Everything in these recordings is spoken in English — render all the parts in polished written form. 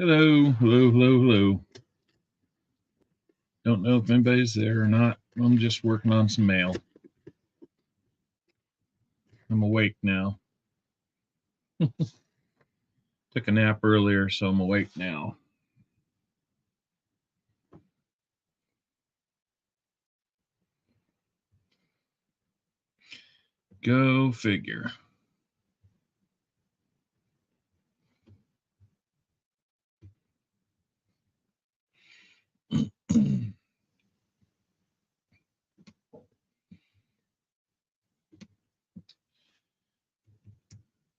Hello, hello, hello, hello. Don't know if anybody's there or not. I'm just working on some mail. I'm awake now. Took a nap earlier, so I'm awake now. Go figure.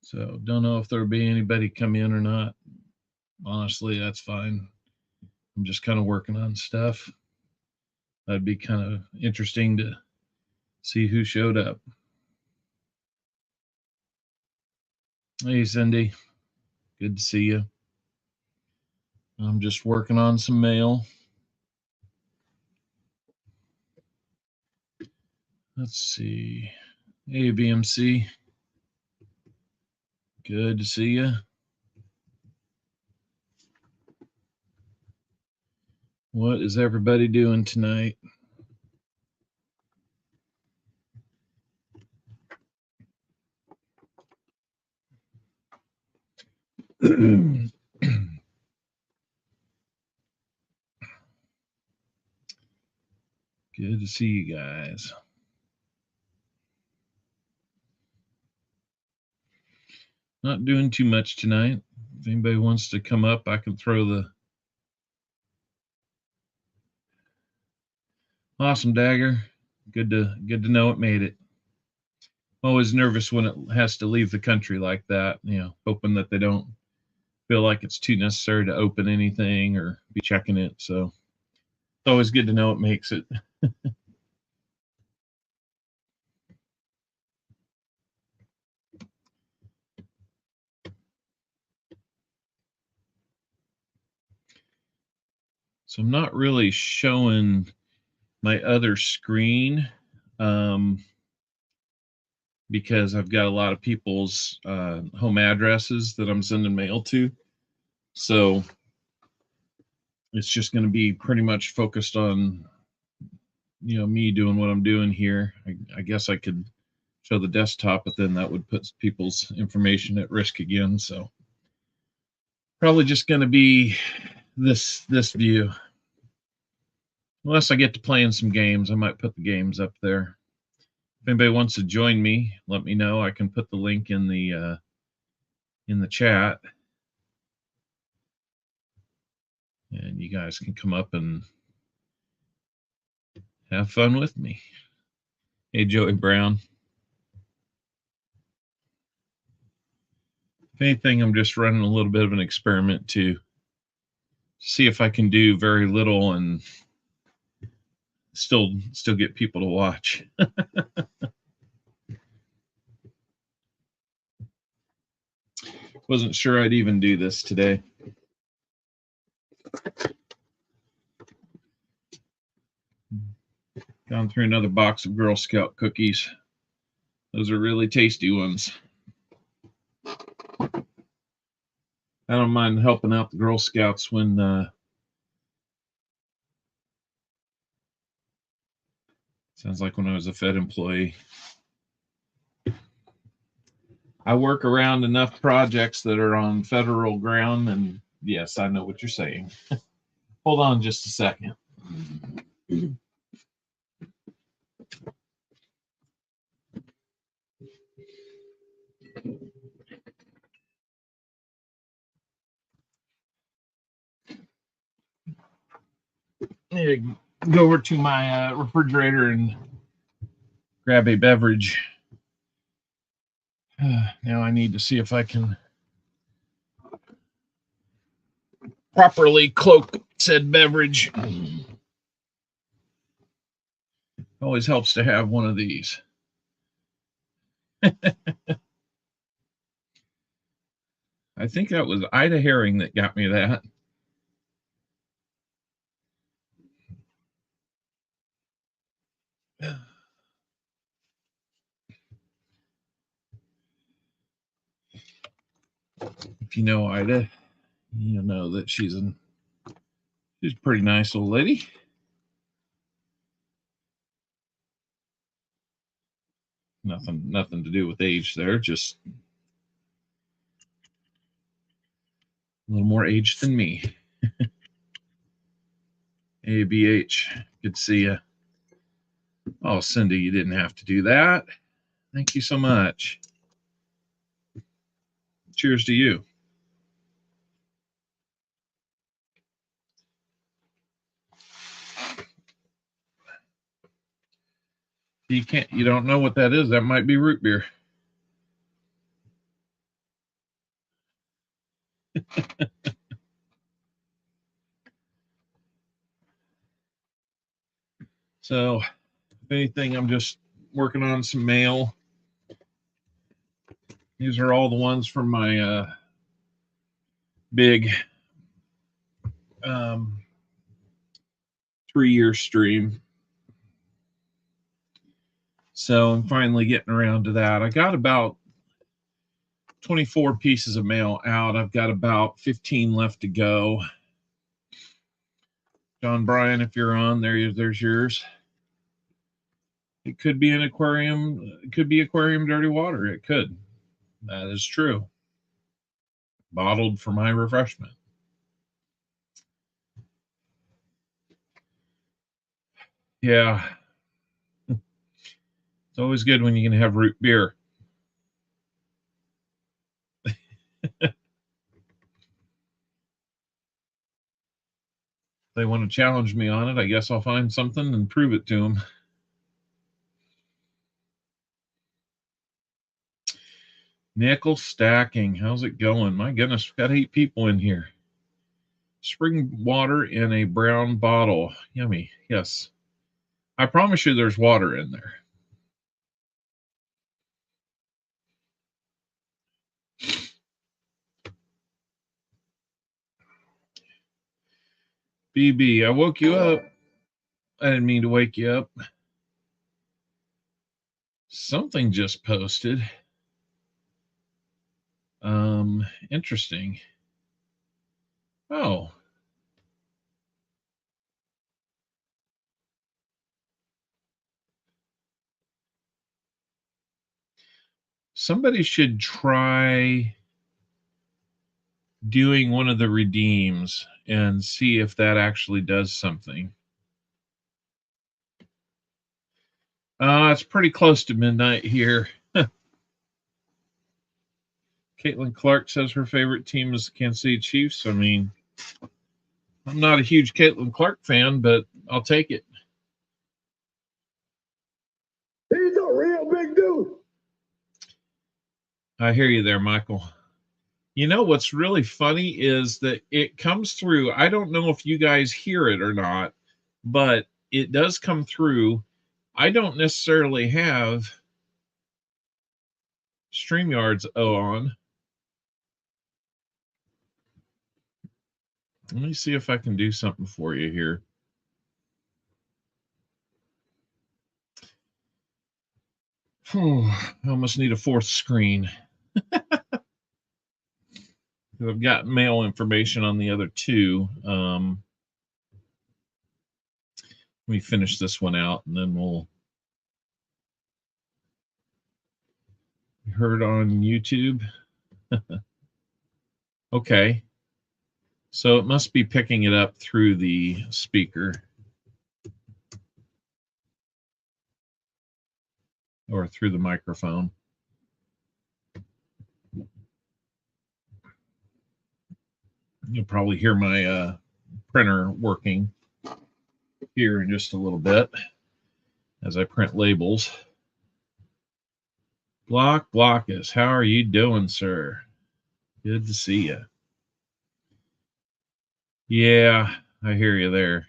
So don't know if there'll be anybody come in or not. Honestly, that's fine. I'm just kind of working on stuff. That'd be kind of interesting to see who showed up. Hey, Cindy. Good to see you. I'm just working on some mail. Let's see. Hey, VMC. Good to see you. What is everybody doing tonight? Good to see you guys. Not doing too much tonight. If anybody wants to come up, I can throw the awesome dagger. Good to know it made it. I'm always nervous when it has to leave the country like that, hoping that they don't feel like it's too necessary to open anything or be checking it. So it's always good to know it makes it. So I'm not really showing my other screen because I've got a lot of people's home addresses that I'm sending mail to. So it's just going to be pretty much focused on, me doing what I'm doing here. I guess I could show the desktop, but then that would put people's information at risk again. So probably just going to be this view. Unless I get to playing some games, I might put the games up there. If anybody wants to join me, let me know. I can put the link in the chat, and you guys can come up and have fun with me. Hey, Joey Brown. If anything, I'm just running a little bit of an experiment to see if I can do very little and still get people to watch. Wasn't sure I'd even do this today. Gone through another box of Girl Scout cookies. Those are really tasty ones. I don't mind helping out the Girl Scouts when sounds like when I was a Fed employee. I work around enough projects that are on federal ground, and yes, I know what you're saying. Hold on just a second. Go over to my refrigerator and grab a beverage. Now I need to see if I can properly cloak said beverage. Always helps to have one of these. I think that was Ida Herring that got me that. If you know Ida, You know that she's a pretty nice old lady. Nothing to do with age there, just a little more age than me. ABH, good to see you. Oh, Cindy, you didn't have to do that. Thank you so much. Cheers to you. You don't know what that is. That might be root beer. So, if anything, I'm just working on some mail. These are all the ones from my big 3-year stream. So I'm finally getting around to that. I got about 24 pieces of mail out. I've got about 15 left to go. John Bryan, if you're on, there's yours. It could be an aquarium. It could be aquarium dirty water. It could. That is true. Bottled for my refreshment. Yeah. It's always good when you can have root beer. They want to challenge me on it. I guess I'll find something and prove it to them. Nickel stacking. How's it going? My goodness, we've got 8 people in here. Spring water in a brown bottle. Yummy. Yes. I promise you there's water in there. BB, I woke you up. I didn't mean to wake you up. Something just posted. Interesting. Oh. Somebody should try doing one of the redeems and see if that actually does something. It's pretty close to midnight here. Caitlin Clark says her favorite team is the Kansas City Chiefs. I mean, I'm not a huge Caitlin Clark fan, but I'll take it. He's a real big dude. I hear you there, Michael. You know what's really funny is that it comes through. I don't know if you guys hear it or not, but it does come through. I don't necessarily have StreamYard's on. Let me see if I can do something for you here. I almost need a 4th screen. I've got mail information on the other 2. Let me finish this one out and then we'll. Heard on YouTube. Okay. So it must be picking it up through the speaker. Or through the microphone. You'll probably hear my printer working here in just a little bit as I print labels. Blockus, how are you doing, sir? Good to see you. Yeah, I hear you there.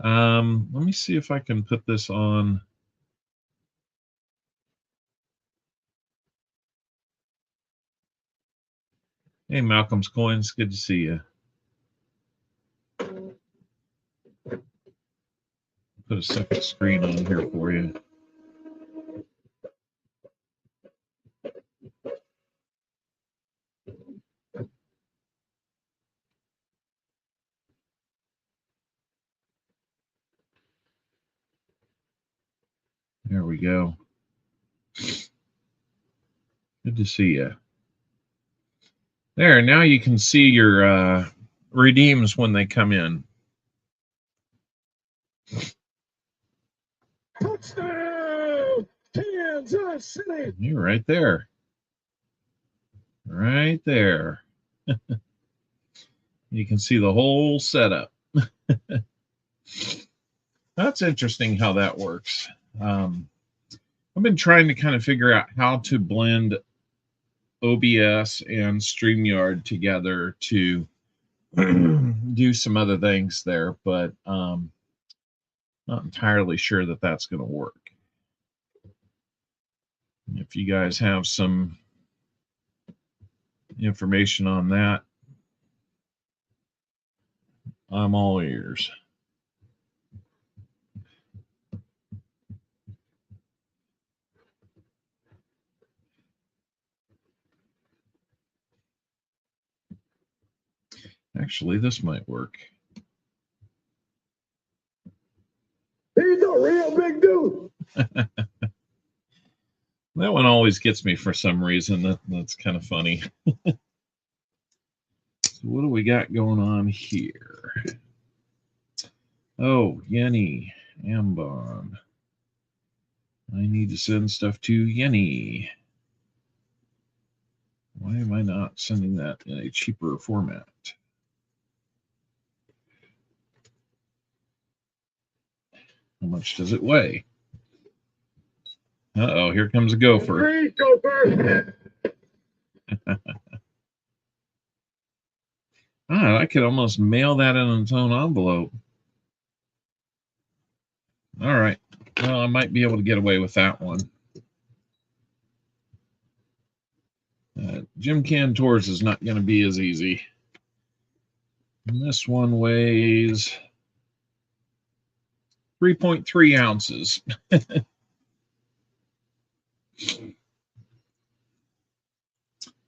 Let me see if I can put this on. Hey, Malcolm's Coins, good to see you. Put a second screen on here for you. There we go. Good to see you. There, now you can see your redeems when they come in. Touchdown, Kansas City. You're right there. Right there. You can see the whole setup. That's interesting how that works. I've been trying to kind of figure out how to blend OBS and StreamYard together to do some other things there, but not entirely sure that that's going to work. If you guys have some information on that, I'm all ears. Actually, this might work. He's a real big dude. That one always gets me for some reason. That's kind of funny. So what do we got going on here? Oh, Yenny, Ambon. I need to send stuff to Yenny. Why am I not sending that in a cheaper format? How much does it weigh? Uh-oh, here comes a gopher. Free gopher. I could almost mail that in its own envelope. All right. Well, I might be able to get away with that one. Jim Cantor's is not going to be as easy. And this one weighs 3.3 ounces.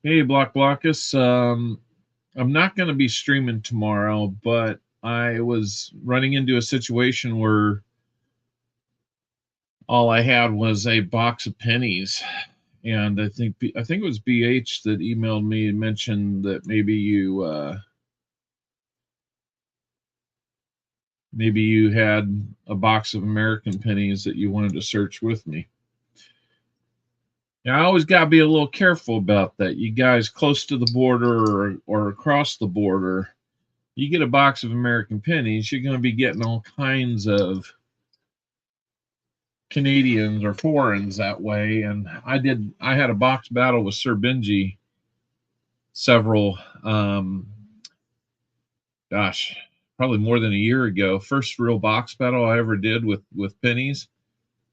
Hey, Blockus. I'm not going to be streaming tomorrow, but I was running into a situation where all I had was a box of pennies, and I think it was BH that emailed me and mentioned that maybe you had a box of American pennies that you wanted to search with me. Now, I always got to be a little careful about that. You guys close to the border or across the border, you get a box of American pennies, you're going to be getting all kinds of Canadians or foreigners that way. And I had a box battle with Sir Benji several, probably more than a year ago. First real box battle I ever did with pennies.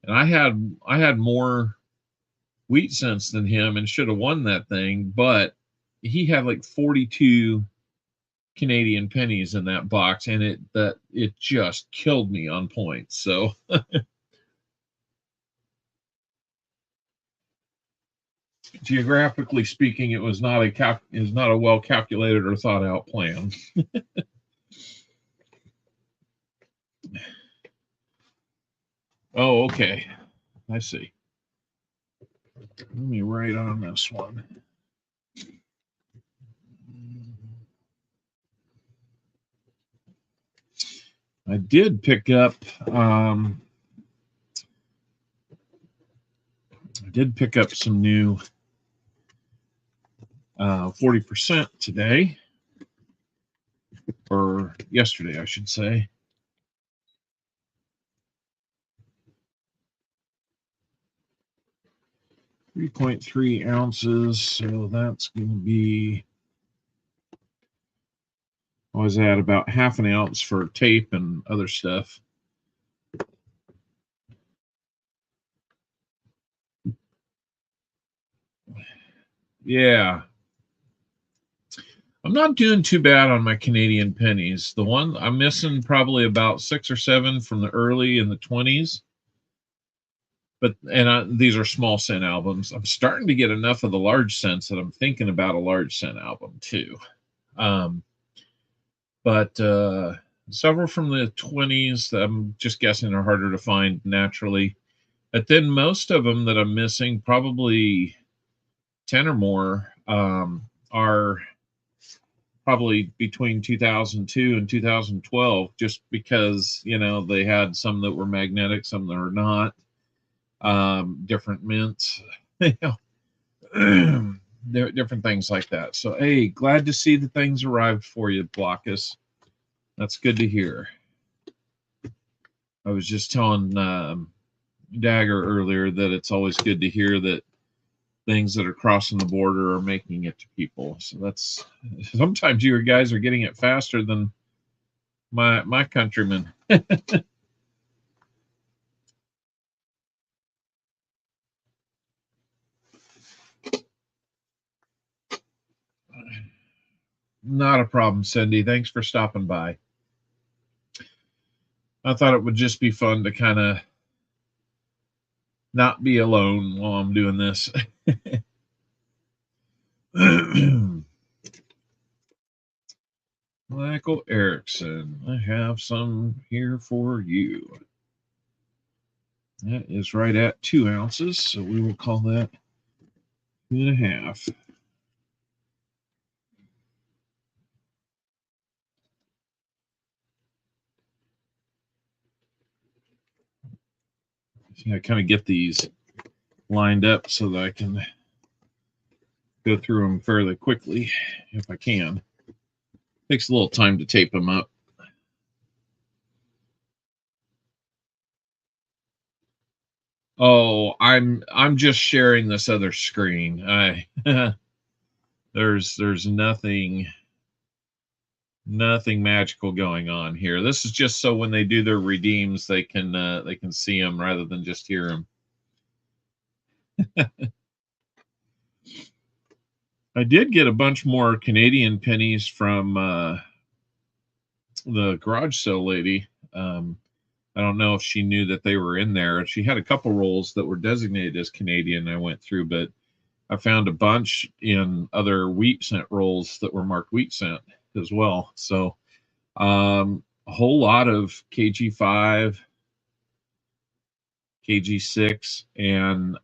And I had more wheat cents than him and should have won that thing, but he had like 42 Canadian pennies in that box, and it just killed me on points. So geographically speaking, it was not a well calculated or thought out plan. Oh, okay. I see. Let me write on this one. I did pick up some new 40% today, or yesterday, I should say. .3 ounces, so that's going to be, I was at about half an ounce for tape and other stuff. Yeah. I'm not doing too bad on my Canadian pennies. The one I'm missing probably about 6 or 7 from the early in the 20s. These are small cent albums. I'm starting to get enough of the large cents that I'm thinking about a large cent album too. But several from the 20s, I'm just guessing, are harder to find naturally. But then most of them that I'm missing, probably 10 or more, are probably between 2002 and 2012, just because, you know, they had some that were magnetic, some that are not, different mints, you know, different things like that. So, hey, glad to see the things arrived for you, Blockus. That's good to hear. I was just telling Dagger earlier that it's always good to hear that things that are crossing the border are making it to people. So that's, sometimes you guys are getting it faster than my countrymen. Not a problem, Cindy. Thanks for stopping by. I thought it would just be fun to kind of not be alone while I'm doing this. Michael Erickson, I have some here for you. That is right at 2 ounces, so we will call that 2.5. I kind of get these lined up so that I can go through them fairly quickly if I can. Takes a little time to tape them up. Oh, I'm just sharing this other screen. There's nothing magical going on here. This is just so when they do their redeems, they can see them rather than just hear them. I did get a bunch more Canadian pennies from the garage sale lady. I don't know if she knew that they were in there. She had a couple rolls that were designated as Canadian I went through, but I found a bunch in other wheat cent rolls that were marked wheat cent as well. So a whole lot of KG5, KG6, and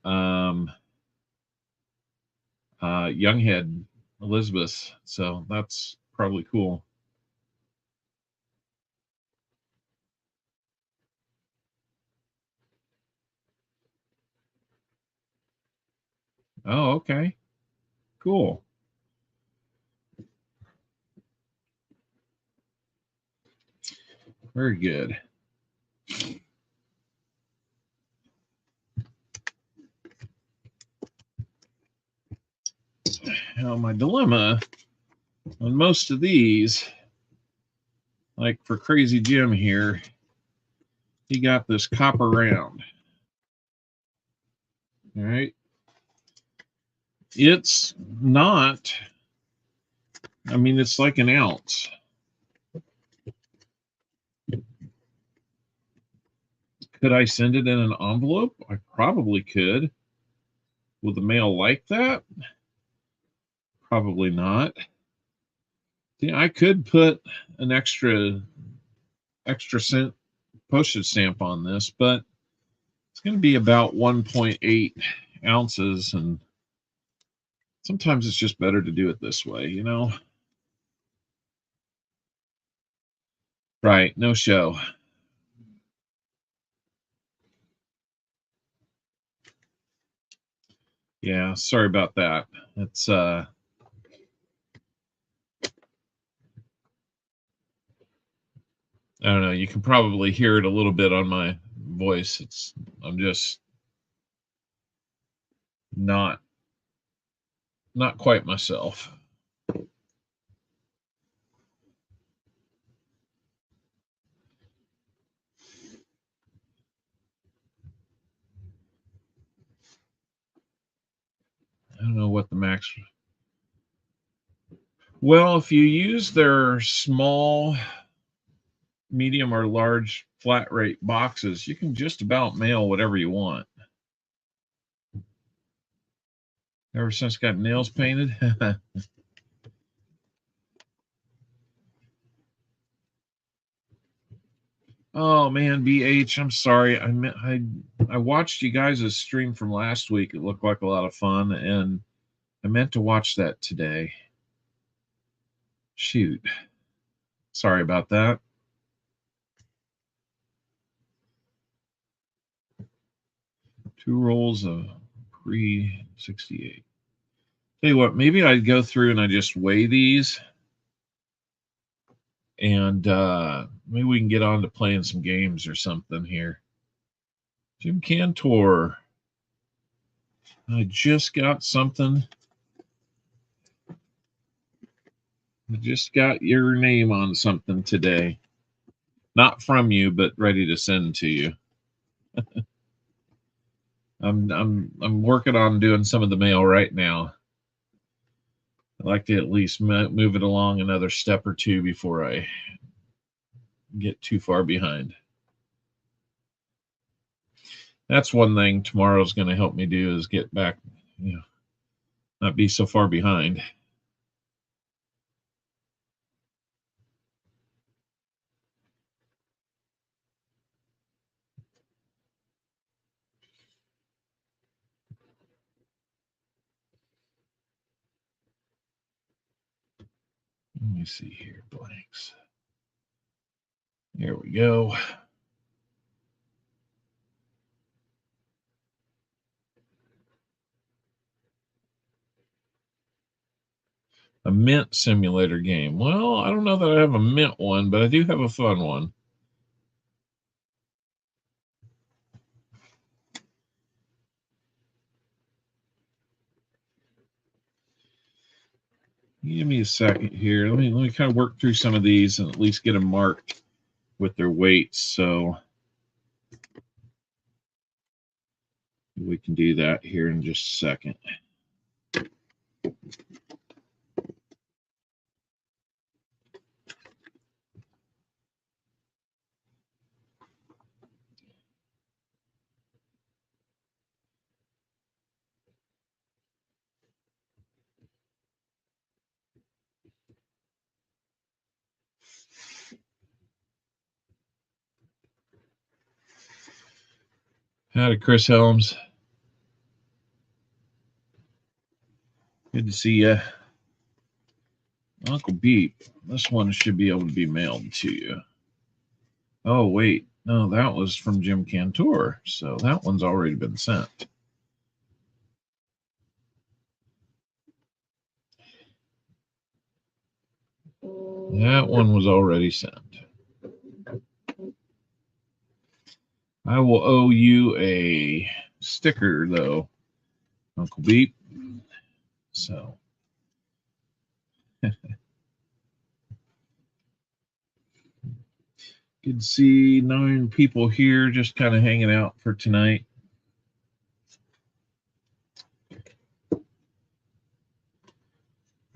Younghead Elizabeth. So that's probably cool. Oh, okay. Cool. Very good. Now, my dilemma on most of these, like for Crazy Jim here, he got this copper round. All right. It's not, I mean, it's like an ounce. Could I send it in an envelope? I probably could. Would the mail like that? Probably not. Yeah, I could put an extra cent postage stamp on this, but it's going to be about 1.8 ounces, and sometimes it's just better to do it this way, you know? Right, no show. Yeah, sorry about that. It's I don't know, you can probably hear it a little bit on my voice. I'm just not quite myself. I don't know what the max. Well, if you use their small, medium, or large flat rate boxes, you can just about mail whatever you want. Ever since I got nails painted. Oh man, BH, I'm sorry. I watched you guys' stream from last week. It looked like a lot of fun, and I meant to watch that today. Shoot. Sorry about that. Two rolls of pre-68. Tell you what, maybe I'd go through and I just weigh these, and maybe we can get on to playing some games or something here. Jim Cantor. I just got something. I just got your name on something today. Not from you, but ready to send to you. I'm working on doing some of the mail right now. I'd like to at least move it along another step or two before I get too far behind. That's one thing tomorrow's going to help me do is get back, not be so far behind. Let me see here, blanks. There we go. A mint simulator game. Well, I don't know that I have a mint one, but I do have a fun one. Give me a second here. Let me kind of work through some of these and at least get them marked with their weights. So we can do that here in just a second. Howdy, Chris Helms. Good to see you. Uncle Beep. This one should be able to be mailed to you. Oh, wait. No, that was from Jim Cantor. So that one's already been sent. That one was already sent. I will owe you a sticker, though, Uncle Beep. So. You can see 9 people here just kind of hanging out for tonight.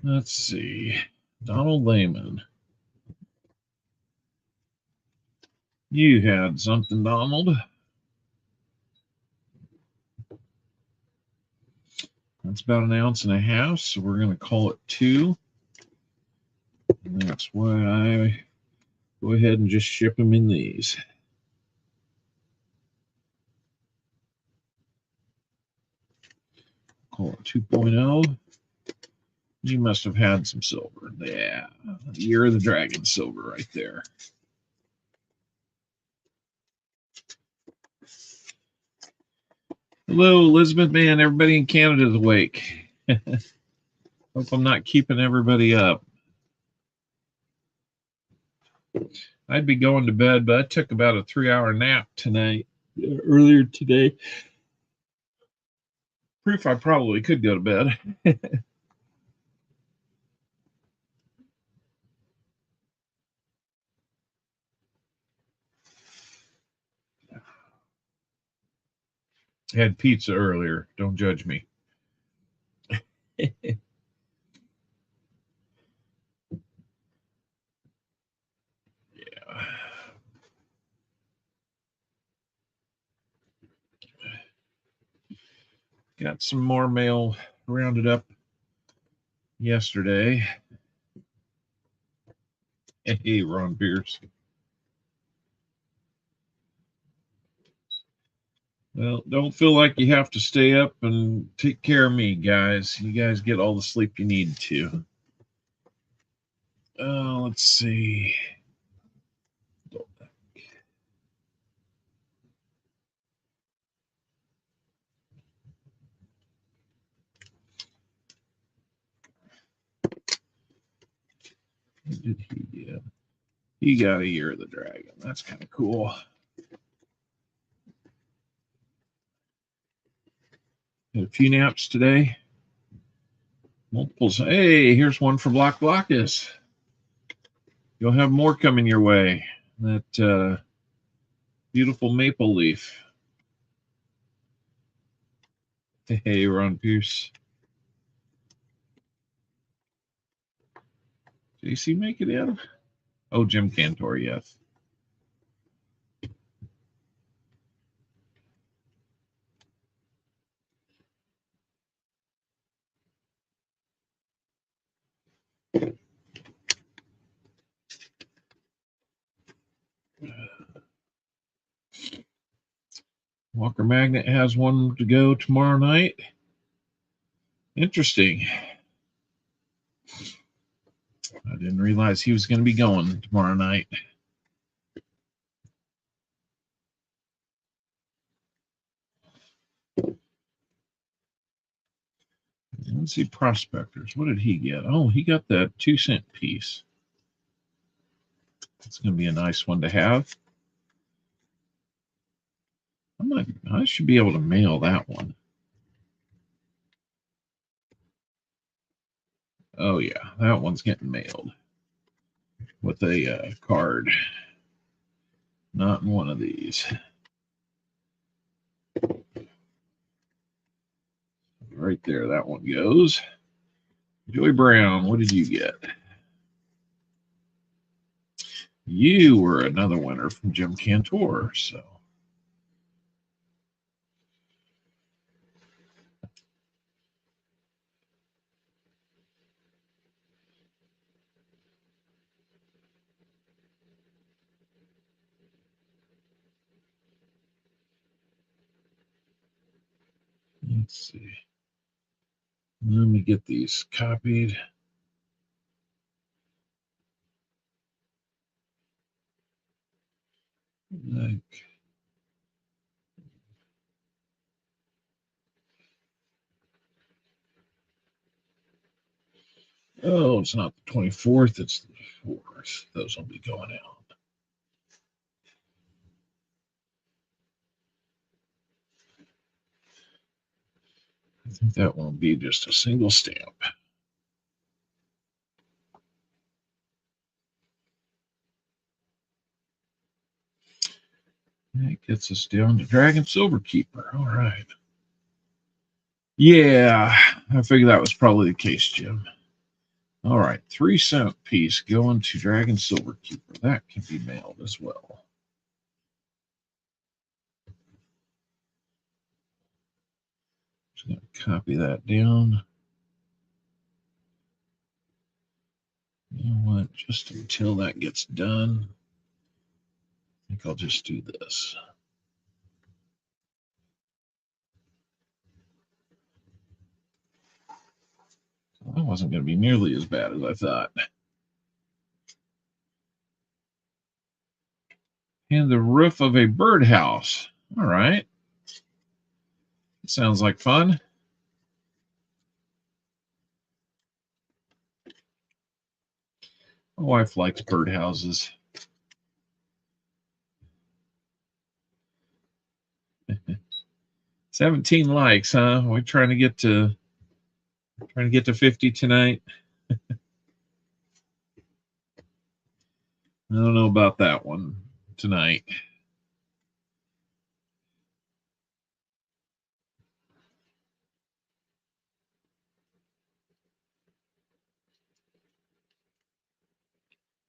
Let's see. Donald Lehman. You had something, Donald. That's about 1.5 ounces, so we're going to call it 2. And that's why I go ahead and just ship them in these. Call it 2.0. You must have had some silver. Yeah, Year of the Dragon silver right there. Hello, Elizabeth, man. Everybody in Canada is awake. Hope I'm not keeping everybody up. I'd be going to bed, but I took about a 3-hour nap earlier today. Proof I probably could go to bed. Had pizza earlier. Don't judge me. Yeah. Got some more mail rounded up yesterday. Hey, Ron Pierce. Well, don't feel like you have to stay up and take care of me, guys. You guys get all the sleep you need to. Let's see. What did he get? He got a Year of the Dragon. That's kind of cool. Had a few naps today. Multiples. Hey, here's one for Block Blockus. You'll have more coming your way. That beautiful maple leaf. Hey, Ron Pierce. JC make it in? Oh, Jim Cantor, yes. Walker Magnet has one to go tomorrow night. Interesting. I didn't realize he was going to be going tomorrow night. Let's see, Prospectors. What did he get? Oh, he got that 2-cent piece. It's going to be a nice one to have. I should be able to mail that one. Oh, yeah, that one's getting mailed with a card. Not in one of these. Right there, that one goes. Joey Brown, what did you get? You were another winner from Jim Cantor, so. Let's see. Let me get these copied. Like, oh, it's not the 24th, it's the 4th. Those will be going out. I think that will be just a single stamp. That gets us down to Dragon Silverkeeper. All right. Yeah, I figured that was probably the case, Jim. All right, 3-cent piece going to Dragon Silverkeeper. That can be mailed as well. Just going to copy that down. You know what? Just until that gets done, I think I'll just do this. That wasn't going to be nearly as bad as I thought. And the roof of a birdhouse. All right. Sounds like fun. My wife likes birdhouses. $17 likes, huh? We're trying to get to 50 tonight. I don't know about that one tonight.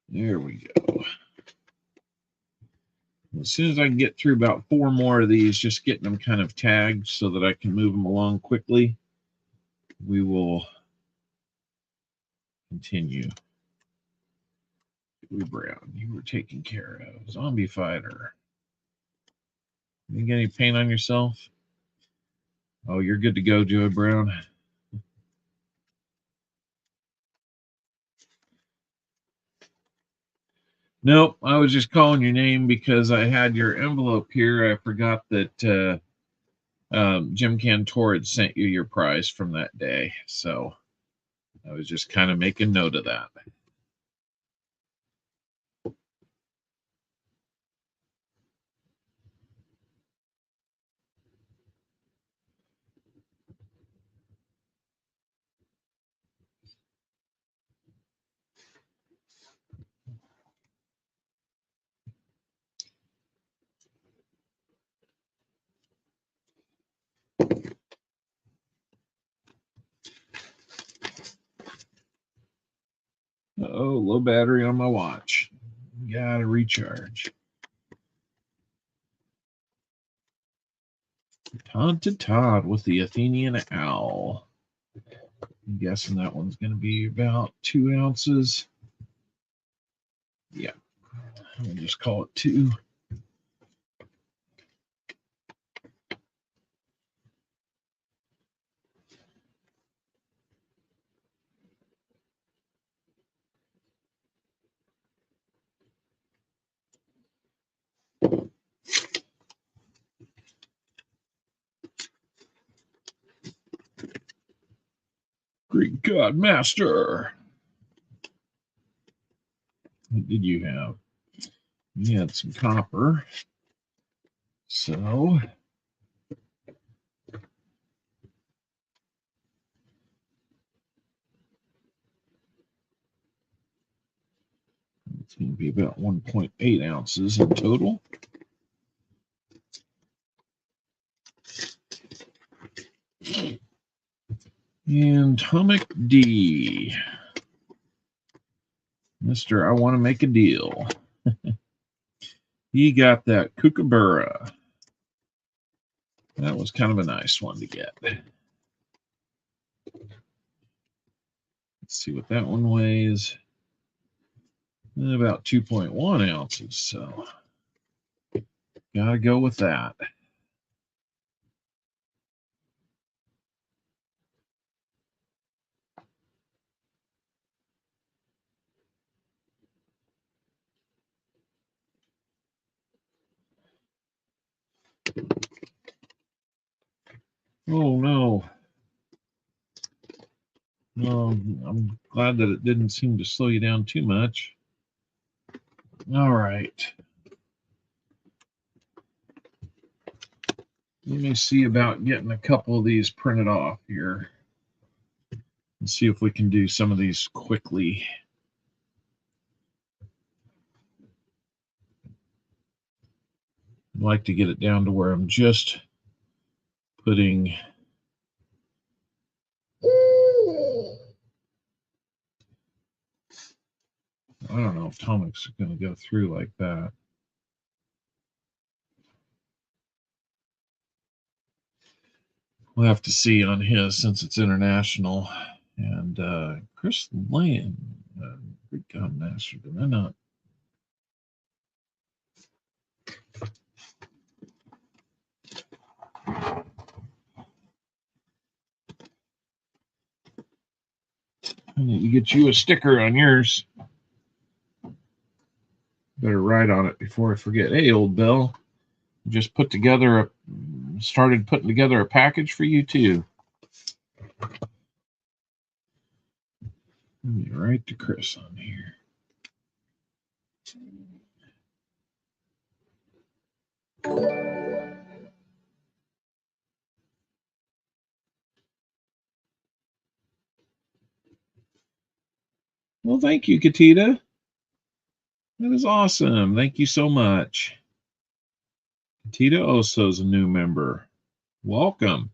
There we go. As soon as I can get through about 4 more of these, just getting them kind of tagged so that I can move them along quickly, we will continue. Joey Brown, you were taken care of. Zombie Fighter. You get any paint on yourself? Oh, you're good to go, Joey Brown. Nope, I was just calling your name because I had your envelope here. I forgot that Jim Cantor had sent you your prize from that day. So I was just kind of making note of that. Oh, low battery on my watch. Gotta recharge. Todd to Todd with the Athenian Owl. I'm guessing that one's going to be about 2 ounces. Yeah, I'll just call it 2. Greek God Master. What did you have? You had some copper. So it's going to be about 1.8 ounces in total. And Atomic D. Mr. I want to make a deal. He got that Kookaburra. That was kind of a nice one to get. Let's see what that one weighs. About 2.1 ounces. So gotta go with that. Oh no. No, I'm glad that it didn't seem to slow you down too much. All right. Let me see about getting a couple of these printed off here. And see if we can do some of these quickly. I'd like to get it down to where I'm just putting I don't know if Tomic's going to go through like that. We'll have to see on his since it's international. And Chris Lane, Greek God Master, did I not? I need to get you a sticker on yours. Better write on it before I forget. Hey, old Bill, just started putting together a package for you too. Let me write to Chris on here. Well, thank you, Katita. That is awesome. Thank you so much. Katita Oso is a new member. Welcome.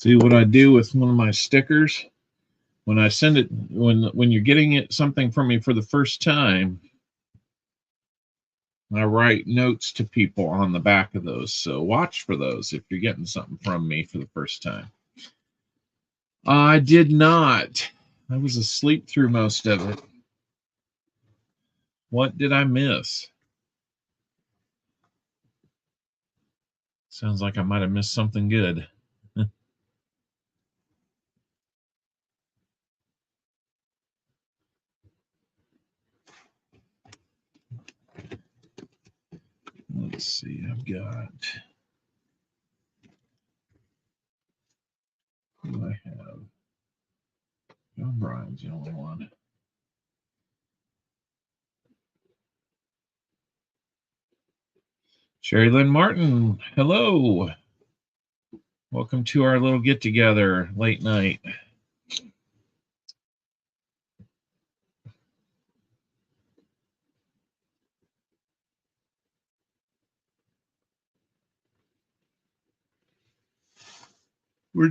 See what I do with one of my stickers? When I send it, when you're getting it something from me for the first time, I write notes to people on the back of those. So watch for those if you're getting something from me for the first time. I did not. I was asleep through most of it. What did I miss? Sounds like I might have missed something good. Let's see, I've got, who do I have? John Bryan's the only one. Sherry Lynn Martin, hello. Welcome to our little get together late night. We're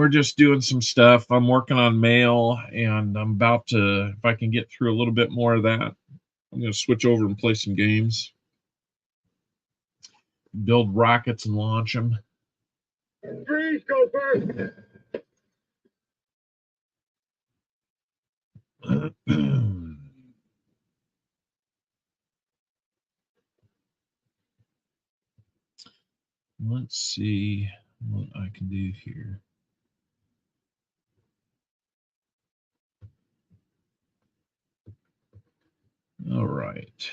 just doing some stuff. I'm working on mail, and I'm about to, if I can get through a little bit more of that, I'm going to switch over and play some games. Build rockets and launch them. Freeze, go first. Let's see what I can do here. All right.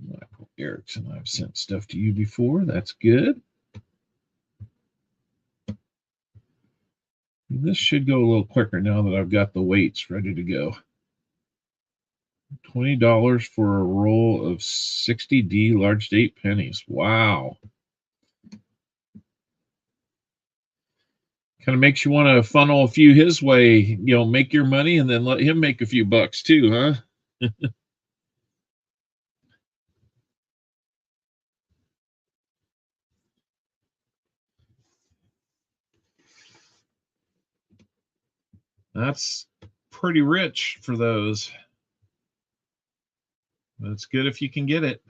Michael Erickson, I've sent stuff to you before. That's good. This should go a little quicker now that I've got the weights ready to go. $20 for a roll of 60D large date pennies. Wow. Kind of makes you want to funnel a few his way, you know, make your money and then let him make a few bucks too, huh? That's pretty rich for those. That's good if you can get it.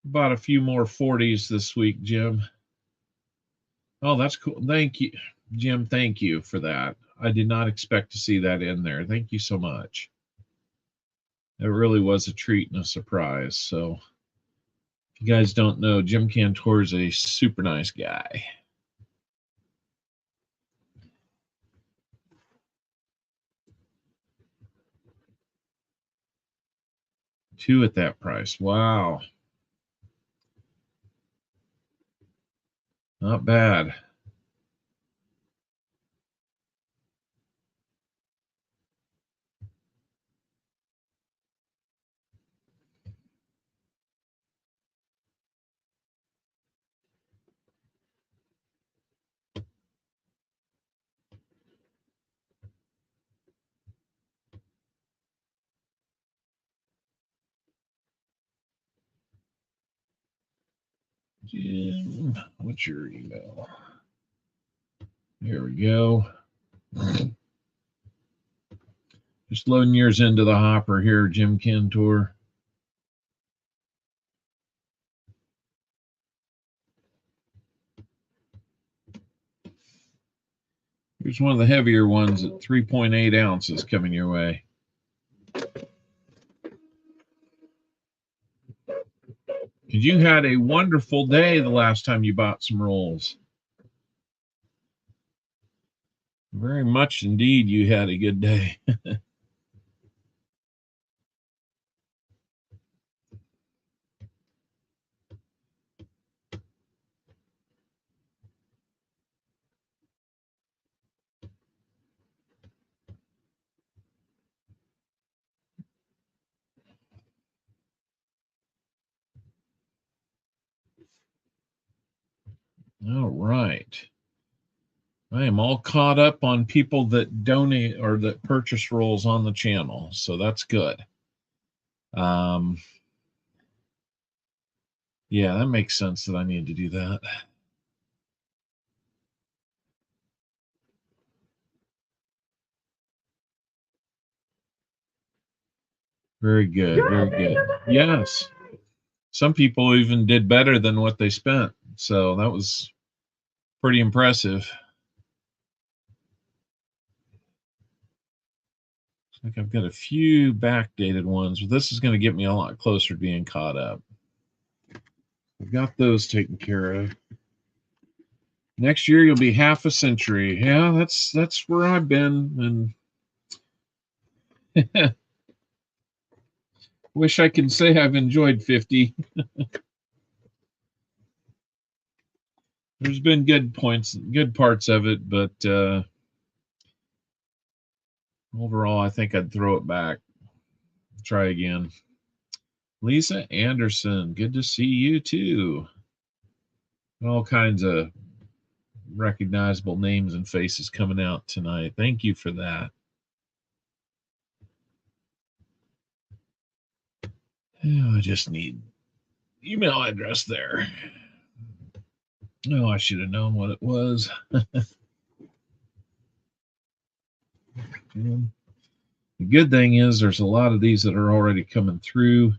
Bought a few more 40s this week, Jim. Oh, that's cool. Thank you, Jim. Thank you for that. I did not expect to see that in there. Thank you so much. It really was a treat and a surprise. So, if you guys don't know, Jim Cantor is a super nice guy. Two at that price. Wow. Not bad. Jim, what's your email? Here we go. Just loading yours into the hopper here, Jim Cantor. Here's one of the heavier ones at 3.8 ounces coming your way. You had a wonderful day the last time you bought some rolls. Very much indeed, you had a good day. All right. I am all caught up on people that donate or that purchase rolls on the channel, so that's good. Yeah, that makes sense that I need to do that. Very good, very good. Yes. Some people even did better than what they spent, so that was pretty impressive. I think I've got a few backdated ones, but this is going to get me a lot closer to being caught up. I've got those taken care of. Next year you'll be half a century. Yeah, that's where I've been, and wish I could say I've enjoyed 50. There's been good parts of it, but overall, I think I'd throw it back. Try again. Lisa Anderson, good to see you too. All kinds of recognizable names and faces coming out tonight. Thank you for that. Oh, I just need email address there. No, I should have known what it was. The good thing is there's a lot of these that are already coming through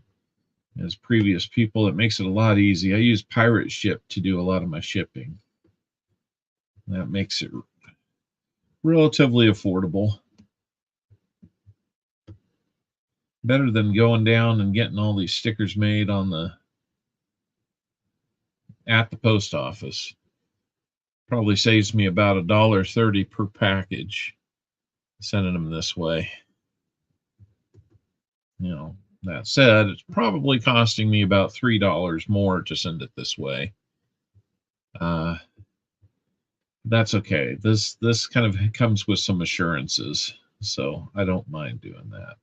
as previous people. It makes it a lot easy. I use Pirate Ship to do a lot of my shipping. That makes it relatively affordable. Better than going down and getting all these stickers made at the post office. Probably saves me about $1.30 per package sending them this way. That said, it's probably costing me about $3 more to send it this way. That's okay. This kind of comes with some assurances, so I don't mind doing that.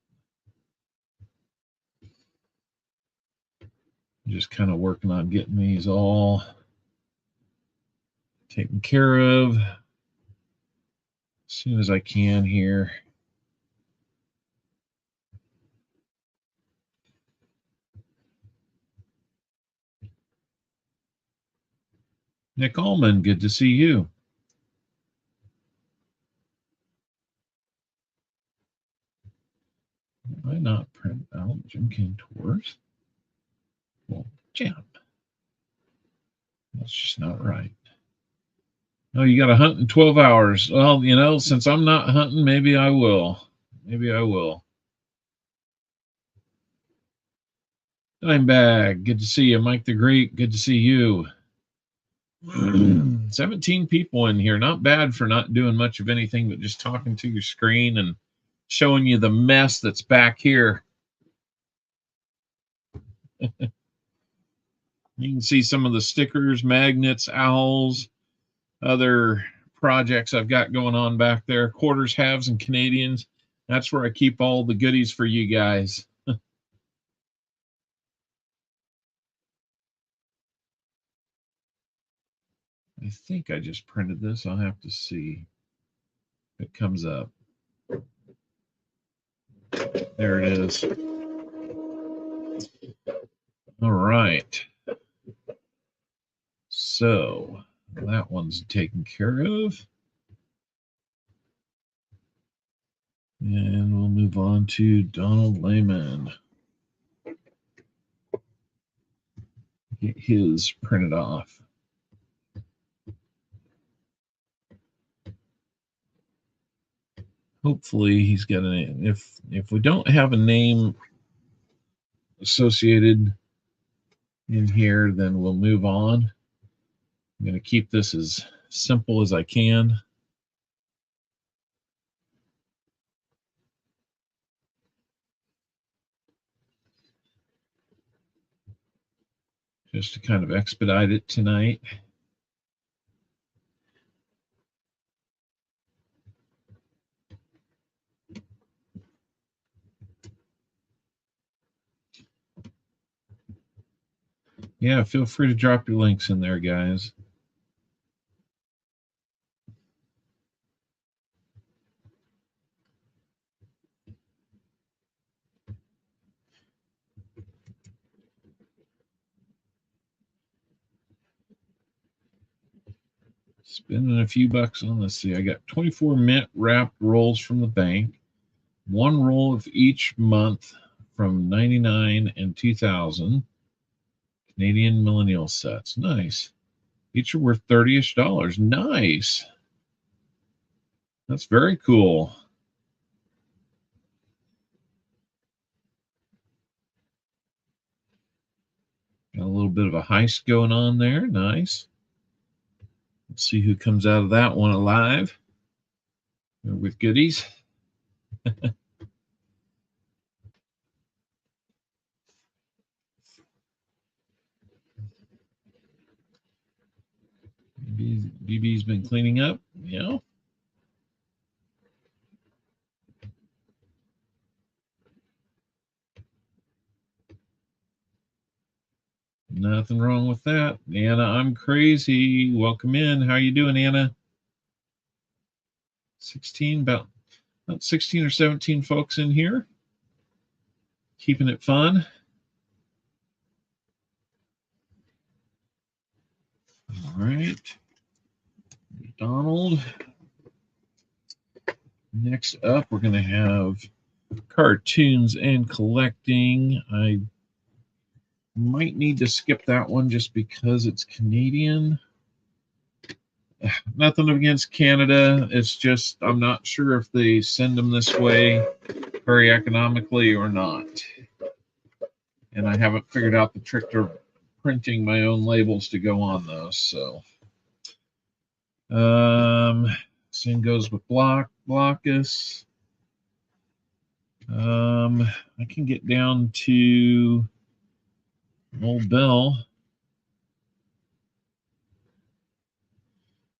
Just kind of working on getting these all taken care of as soon as I can here. Nick Allman, good to see you. Why not print out Jim King Tours? Well, Jim, that's just not right. Oh, you got to hunt in 12 hours. Well, since I'm not hunting, maybe I will. Maybe I will. Dimebag, good to see you. Mike the Great, good to see you. 17 people in here. Not bad for not doing much of anything but just talking to your screen and showing you the mess that's back here. You can see some of the stickers, magnets, owls, other projects I've got going on back there. Quarters, halves, and Canadians. That's where I keep all the goodies for you guys. I think I just printed this. I'll have to see if it comes up. There it is. All right. So that one's taken care of. And we'll move on to Donald Lehman. Get his printed off. Hopefully he's got a name. If we don't have a name associated in here, then we'll move on. I'm going to keep this as simple as I can. Just to kind of expedite it tonight. Yeah, feel free to drop your links in there, guys. Spending a few bucks on this. See, I got 24 mint wrapped rolls from the bank. One roll of each month from 99 and 2000. Canadian millennial sets. Nice. Each are worth $30-ish. Nice. That's very cool. Got a little bit of a heist going on there. Nice. Let's see who comes out of that one alive with goodies. BB's been cleaning up. Yeah. Nothing wrong with that. Anna, I'm crazy. Welcome in. How you doing, Anna? 16, about 16 or 17 folks in here. Keeping it fun. All right. Donald. Next up, we're going to have cartoons and collecting. I might need to skip that one just because it's Canadian. Nothing against Canada. It's just I'm not sure if they send them this way very economically or not. And I haven't figured out the trick to printing my own labels to go on those. So same goes with Blockus. I can get down to Old Bell.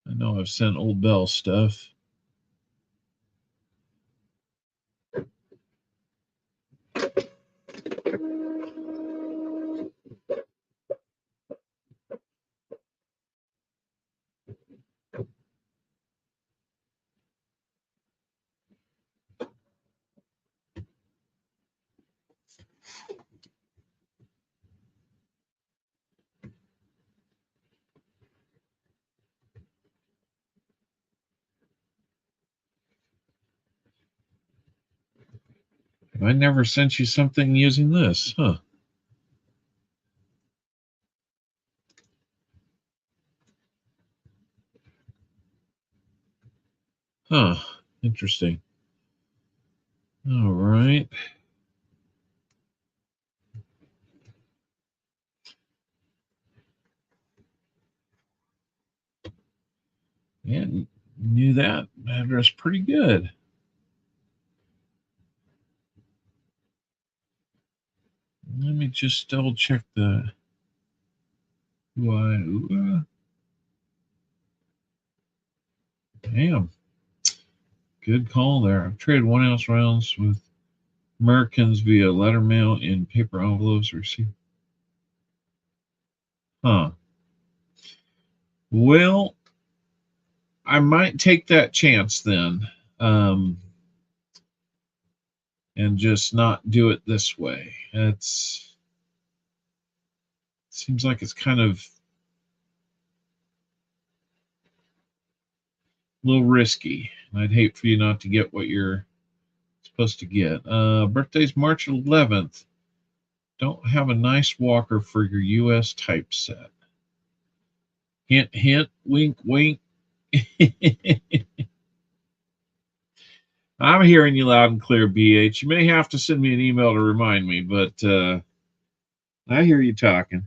I know I've sent Old Bell stuff. I never sent you something using this, huh? Huh, interesting. All right. Yeah, knew that address pretty good. Let me just double check the Damn. Good call there. I've traded 1 ounce rounds with Americans via letter mail in paper envelopes received. Huh. Well, I might take that chance then. And just not do it this way. Seems like it's kind of a little risky. I'd hate for you not to get what you're supposed to get. Birthday's March 11th. Don't have a nice walker for your US typeset. Hint, hint, wink, wink. I'm hearing you loud and clear, BH. You may have to send me an email to remind me, but I hear you talking.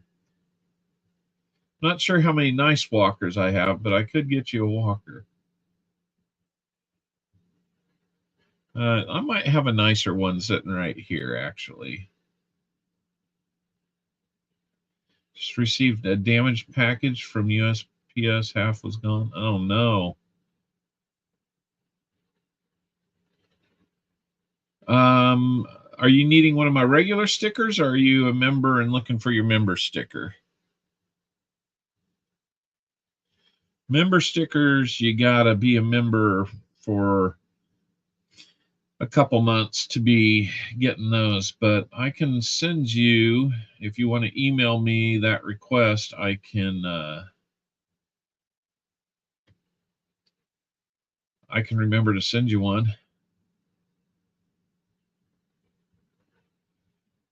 Not sure how many nice walkers I have, but I could get you a walker. I might have a nicer one sitting right here, actually. Just received a damaged package from USPS. Half was gone. Oh, no. Are you needing one of my regular stickers, or are you a member and looking for your member sticker? Member stickers, you gotta be a member for a couple months to be getting those, but I can send you, if you want to email me that request, I can I can remember to send you one.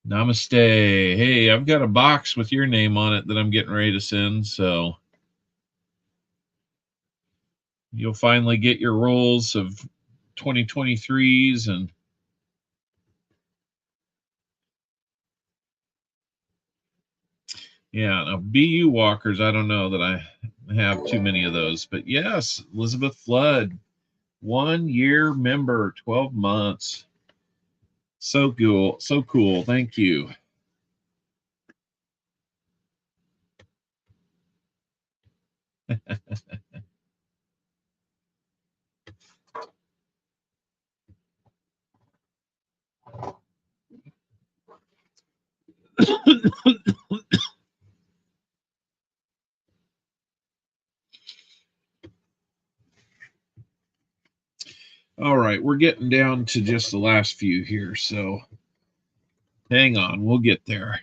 Namaste. Hey, I've got a box with your name on it that I'm getting ready to send, so you'll finally get your rolls of 2023s. And yeah, now BU walkers, I don't know that I have too many of those, but yes, Elizabeth Flood, 1 year member, 12 months. So cool. So cool. Thank you. All right, we're getting down to just the last few here, so hang on, we'll get there.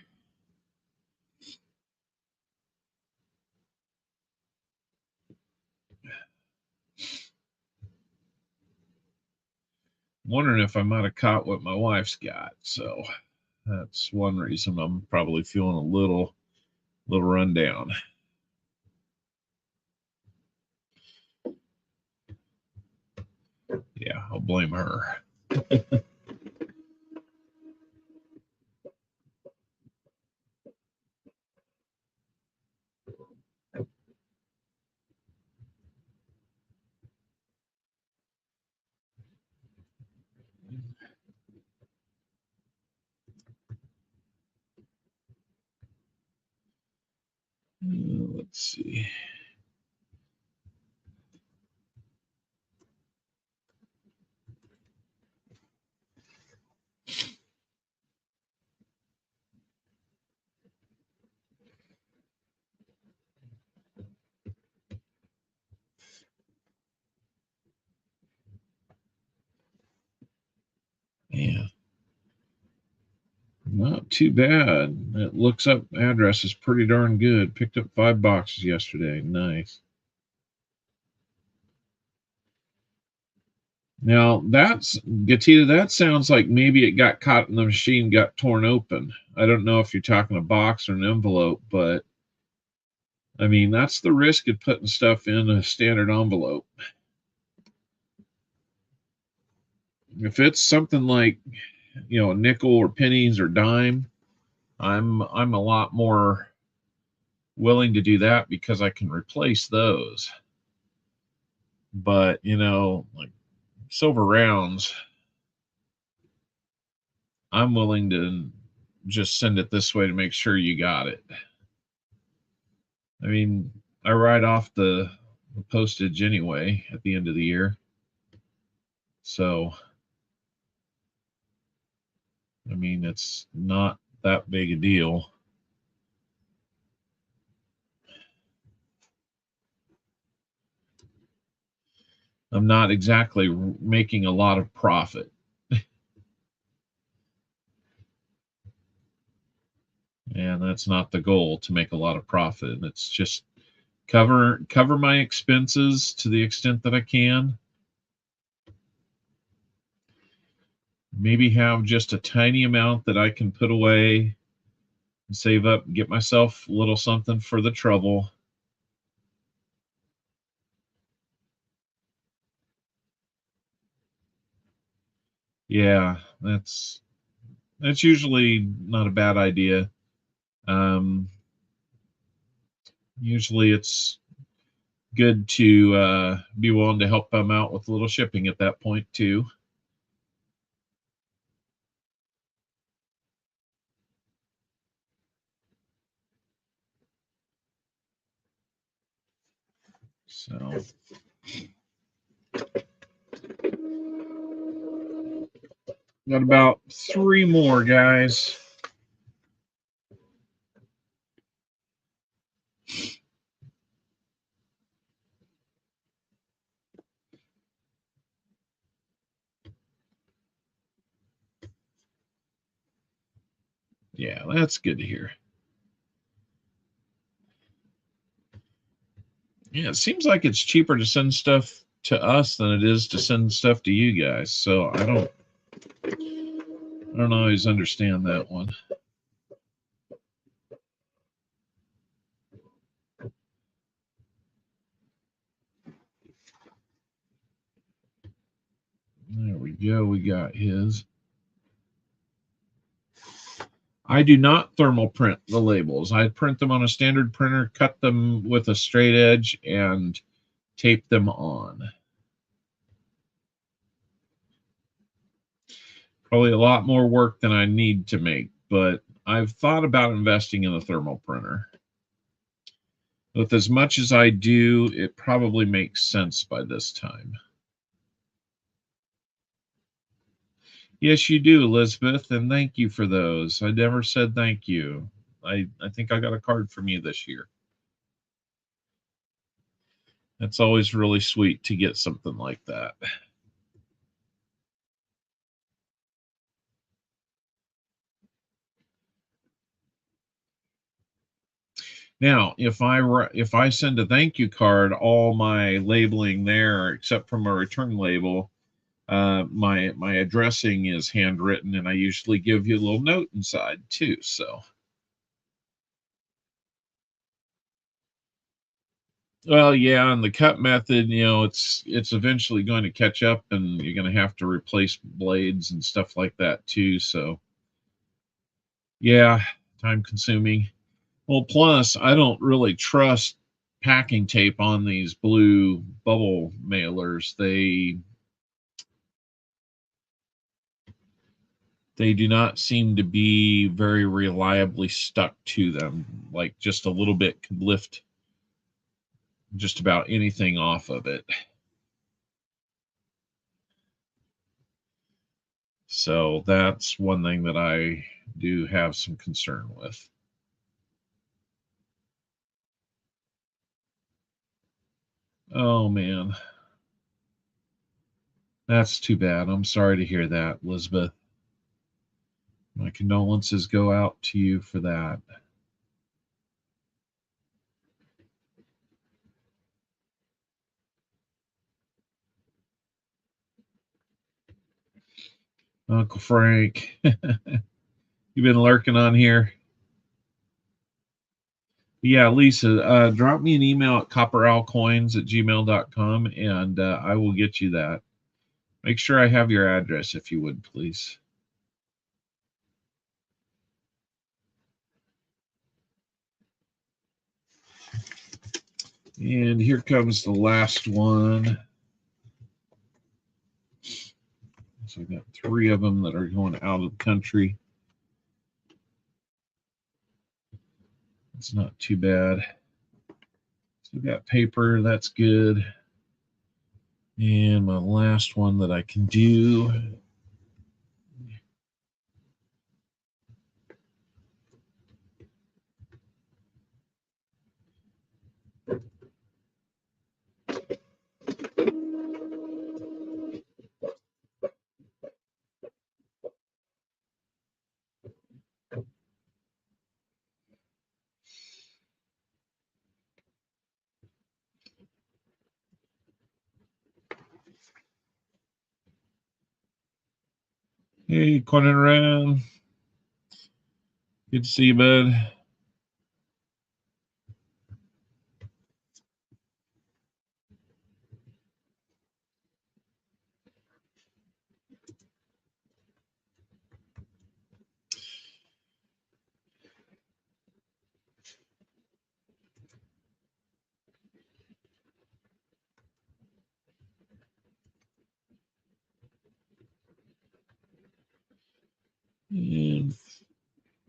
Wondering if I might have caught what my wife's got, so that's one reason I'm probably feeling a little run down. Yeah, I'll blame her. Let's see. Yeah. Not too bad. It looks up address is pretty darn good. Picked up 5 boxes yesterday. Nice. Now that's Gatita, that sounds like maybe it got caught in the machine, got torn open. I don't know if you're talking a box or an envelope, but I mean that's the risk of putting stuff in a standard envelope. If it's something like, a nickel or pennies or dime, I'm a lot more willing to do that because I can replace those. But like silver rounds, I'm willing to just send it this way to make sure you got it. I mean, I write off the postage anyway at the end of the year. So, I mean, it's not that big a deal. I'm not exactly making a lot of profit. And that's not the goal, to make a lot of profit. It's just cover my expenses to the extent that I can. Maybe have just a tiny amount that I can put away and save up and get myself a little something for the trouble. Yeah, that's usually not a bad idea. Usually it's good to be willing to help them out with a little shipping at that point too. So got about 3 more, guys. Yeah, that's good to hear. Yeah, it seems like it's cheaper to send stuff to us than it is to send stuff to you guys. So I don't always understand that one. There we go. We got his. I do not thermal print the labels. I print them on a standard printer, cut them with a straight edge, and tape them on. Probably a lot more work than I need to make, but I've thought about investing in a thermal printer. With as much as I do, it probably makes sense by this time. Yes, you do, Elizabeth, and thank you for those. I never said thank you. I think I got a card from you this year. It's always really sweet to get something like that. Now, if I send a thank you card, all my labeling there, except for my return label, my addressing is handwritten, and I usually give you a little note inside too. So, well, yeah, and the cut method, it's eventually going to catch up, and you're going to have to replace blades and stuff like that too. So, yeah, time consuming. Well, plus I don't really trust packing tape on these blue bubble mailers. They do not seem to be very reliably stuck to them. Like just a little bit could lift just about anything off of it. So that's one thing that I do have some concern with. Oh man. That's too bad. I'm sorry to hear that, Elizabeth. My condolences go out to you for that. Uncle Frank, you've been lurking on here. Yeah, Lisa, drop me an email at copperowlcoins@gmail.com and I will get you that. Make sure I have your address if you would, please. And here comes the last one. So I got 3 of them that are going out of the country. It's not too bad. Still got paper, that's good. And my last one that I can do. Hey, Conan around. Good to see you, bud. And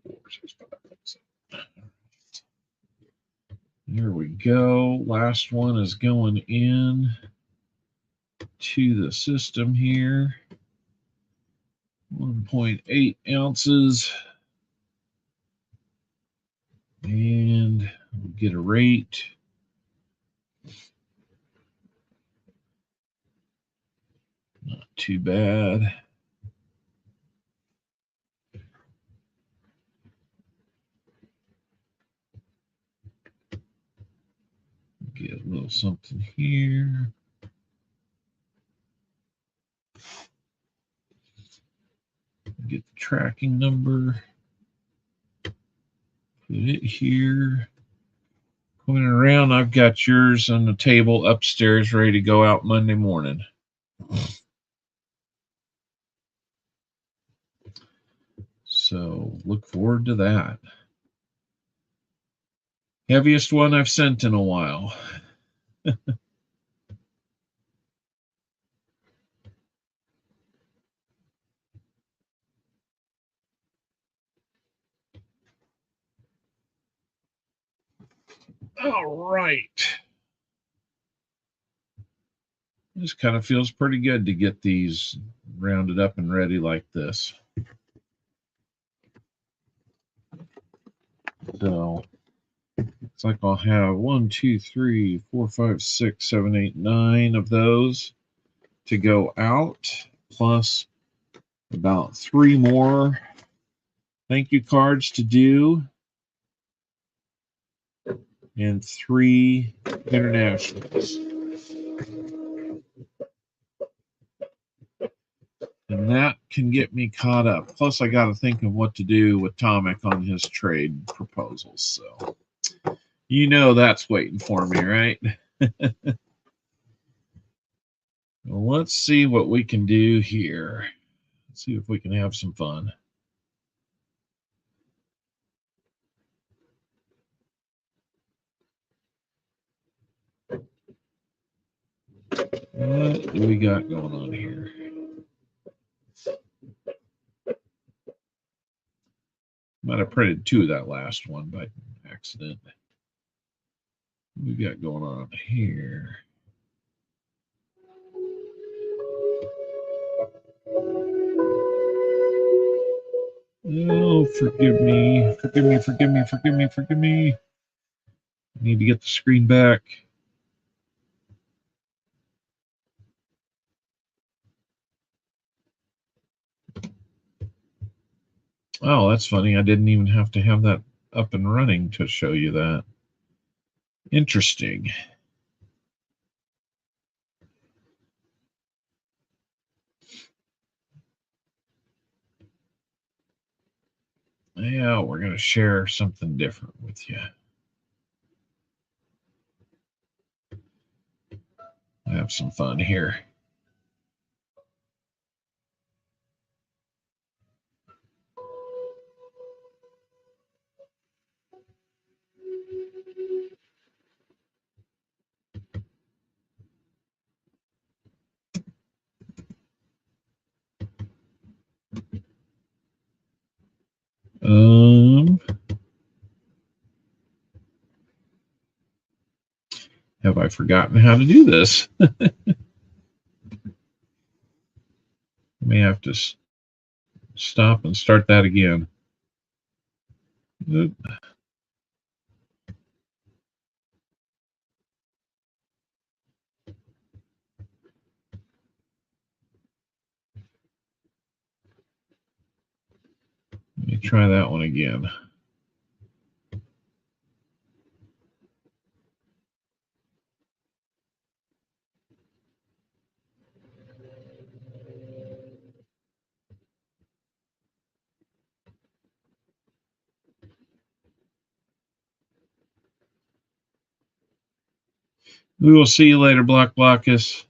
4, 6, 5, 7. Here we go. Last one is going in to the system here. 1.8 ounces. And we'll get a rate. Not too bad. Get a little something here. Get the tracking number. Put it here. Going around, I've got yours on the table upstairs ready to go out Monday morning. So look forward to that. Heaviest one I've sent in a while. All right. This kind of feels pretty good to get these rounded up and ready like this. So it's like I'll have 1, 2, 3, 4, 5, 6, 7, 8, 9 of those to go out, plus about 3 more thank you cards to do, and 3 internationals. And that can get me caught up. Plus, I got to think of what to do with Tomek on his trade proposals. So, you know that's waiting for me, right? Well, let's see what we can do here. Let's see if we can have some fun. What do we got going on here? Might have printed 2 of that last one by accident. What we got going on here? Oh, forgive me. Forgive me, forgive me, forgive me, forgive me. I need to get the screen back. Oh, that's funny. I didn't even have to have that up and running to show you that. Interesting. Yeah, we're going to share something different with you. Have some fun here. Have I forgotten how to do this? May have to stop and start that again. Oop. Let me try that one again. We will see you later, Block Blockus.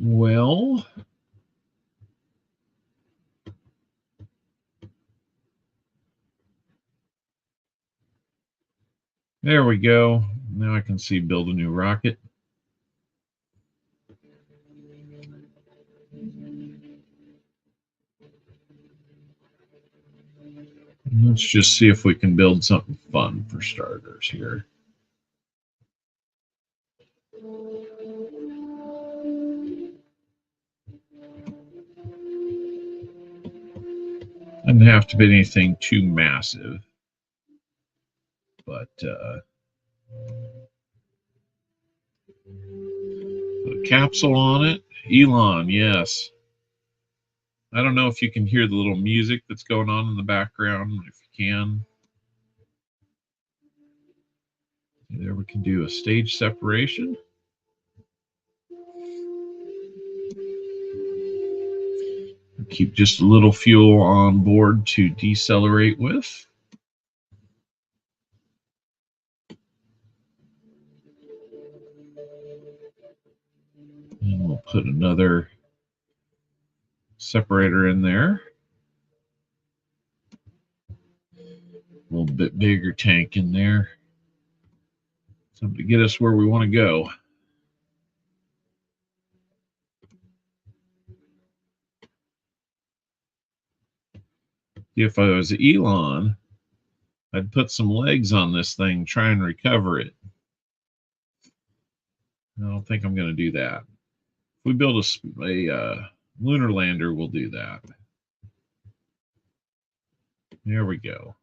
Well, there we go. Now I can see build a new rocket. Let's just see if we can build something fun for starters here. Doesn't have to be anything too massive, but put a capsule on it. Elon, yes. I don't know if you can hear the little music that's going on in the background. If you can, there we can do a stage separation. Keep just a little fuel on board to decelerate with. And we'll put another separator in there. A little bit bigger tank in there. Something to get us where we want to go. If I was Elon, I'd put some legs on this thing, try and recover it. I don't think I'm going to do that. If we build a lunar lander, we'll do that. There we go.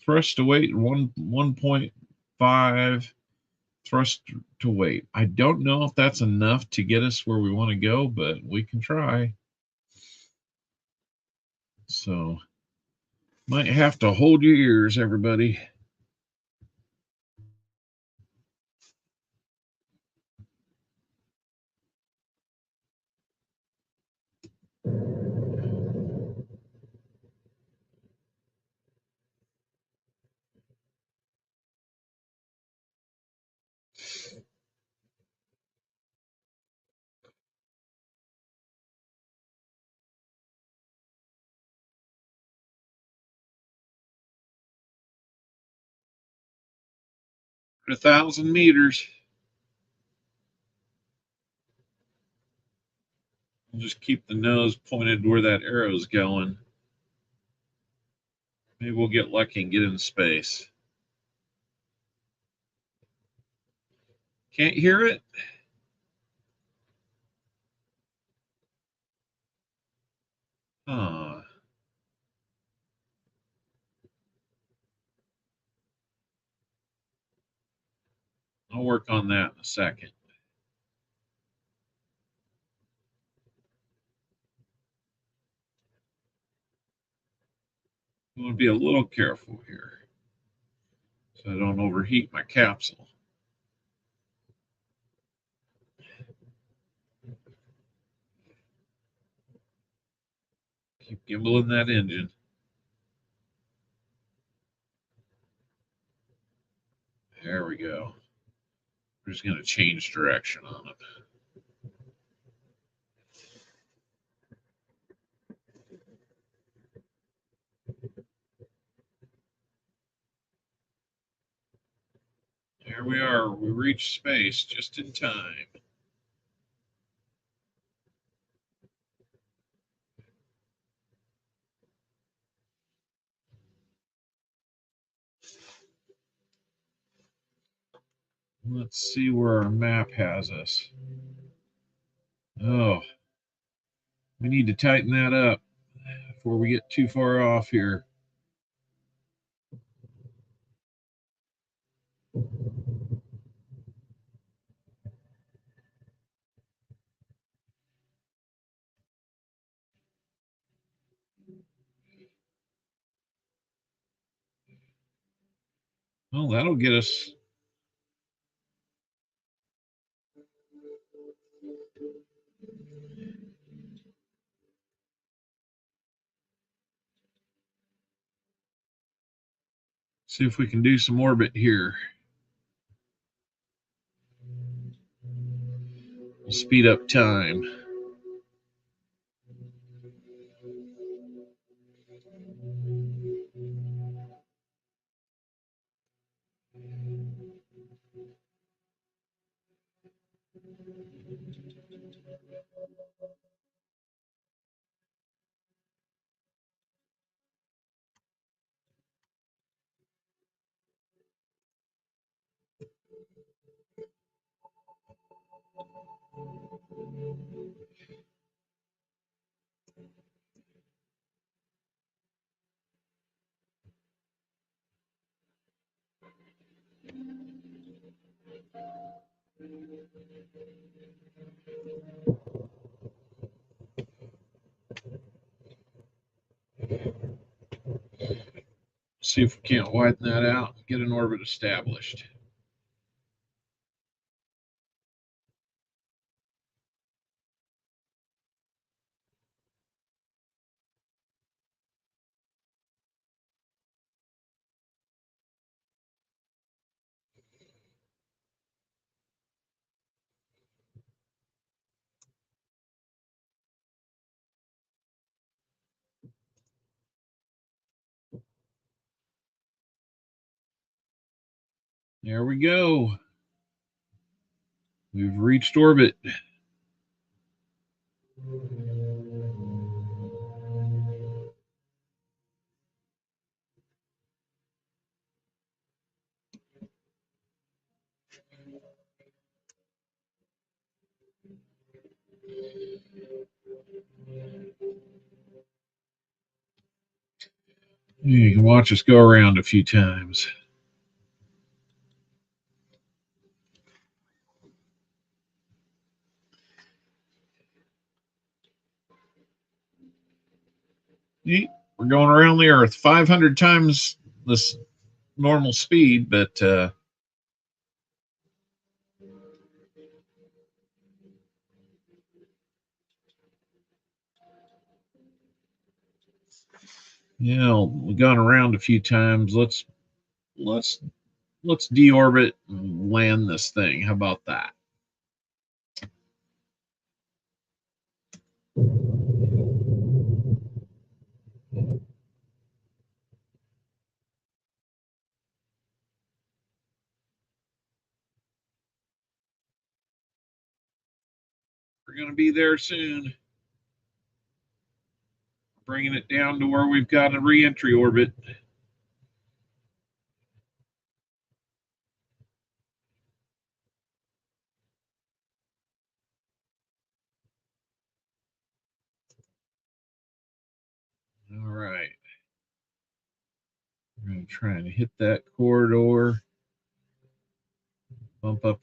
Thrust to weight 1.5 thrust to weight. I don't know if that's enough to get us where we want to go, but we can try. So might have to hold your ears, everybody. A 1,000 meters. We'll just keep the nose pointed where that arrow's going. Maybe we'll get lucky and get in space. Can't hear it? Huh. I'll work on that in a second. I'm going to be a little careful here so I don't overheat my capsule. Keep gimbaling that engine. There we go. We're just going to change direction on it. Here we are. We reached space just in time. Let's see where our map has us. Oh, we need to tighten that up before we get too far off here. Well, that'll get us. See if we can do some orbit here. We'll speed up time. See if we can't widen that out and get an orbit established. There we go. We've reached orbit. You can watch us go around a few times. We're going around the Earth 500 times this normal speed, but we've gone around a few times. Let's deorbit and land this thing. How about that? We're going to be there soon. Bringing it down to where we've got a re-entry orbit. All right. We're going to try and hit that corridor. Bump up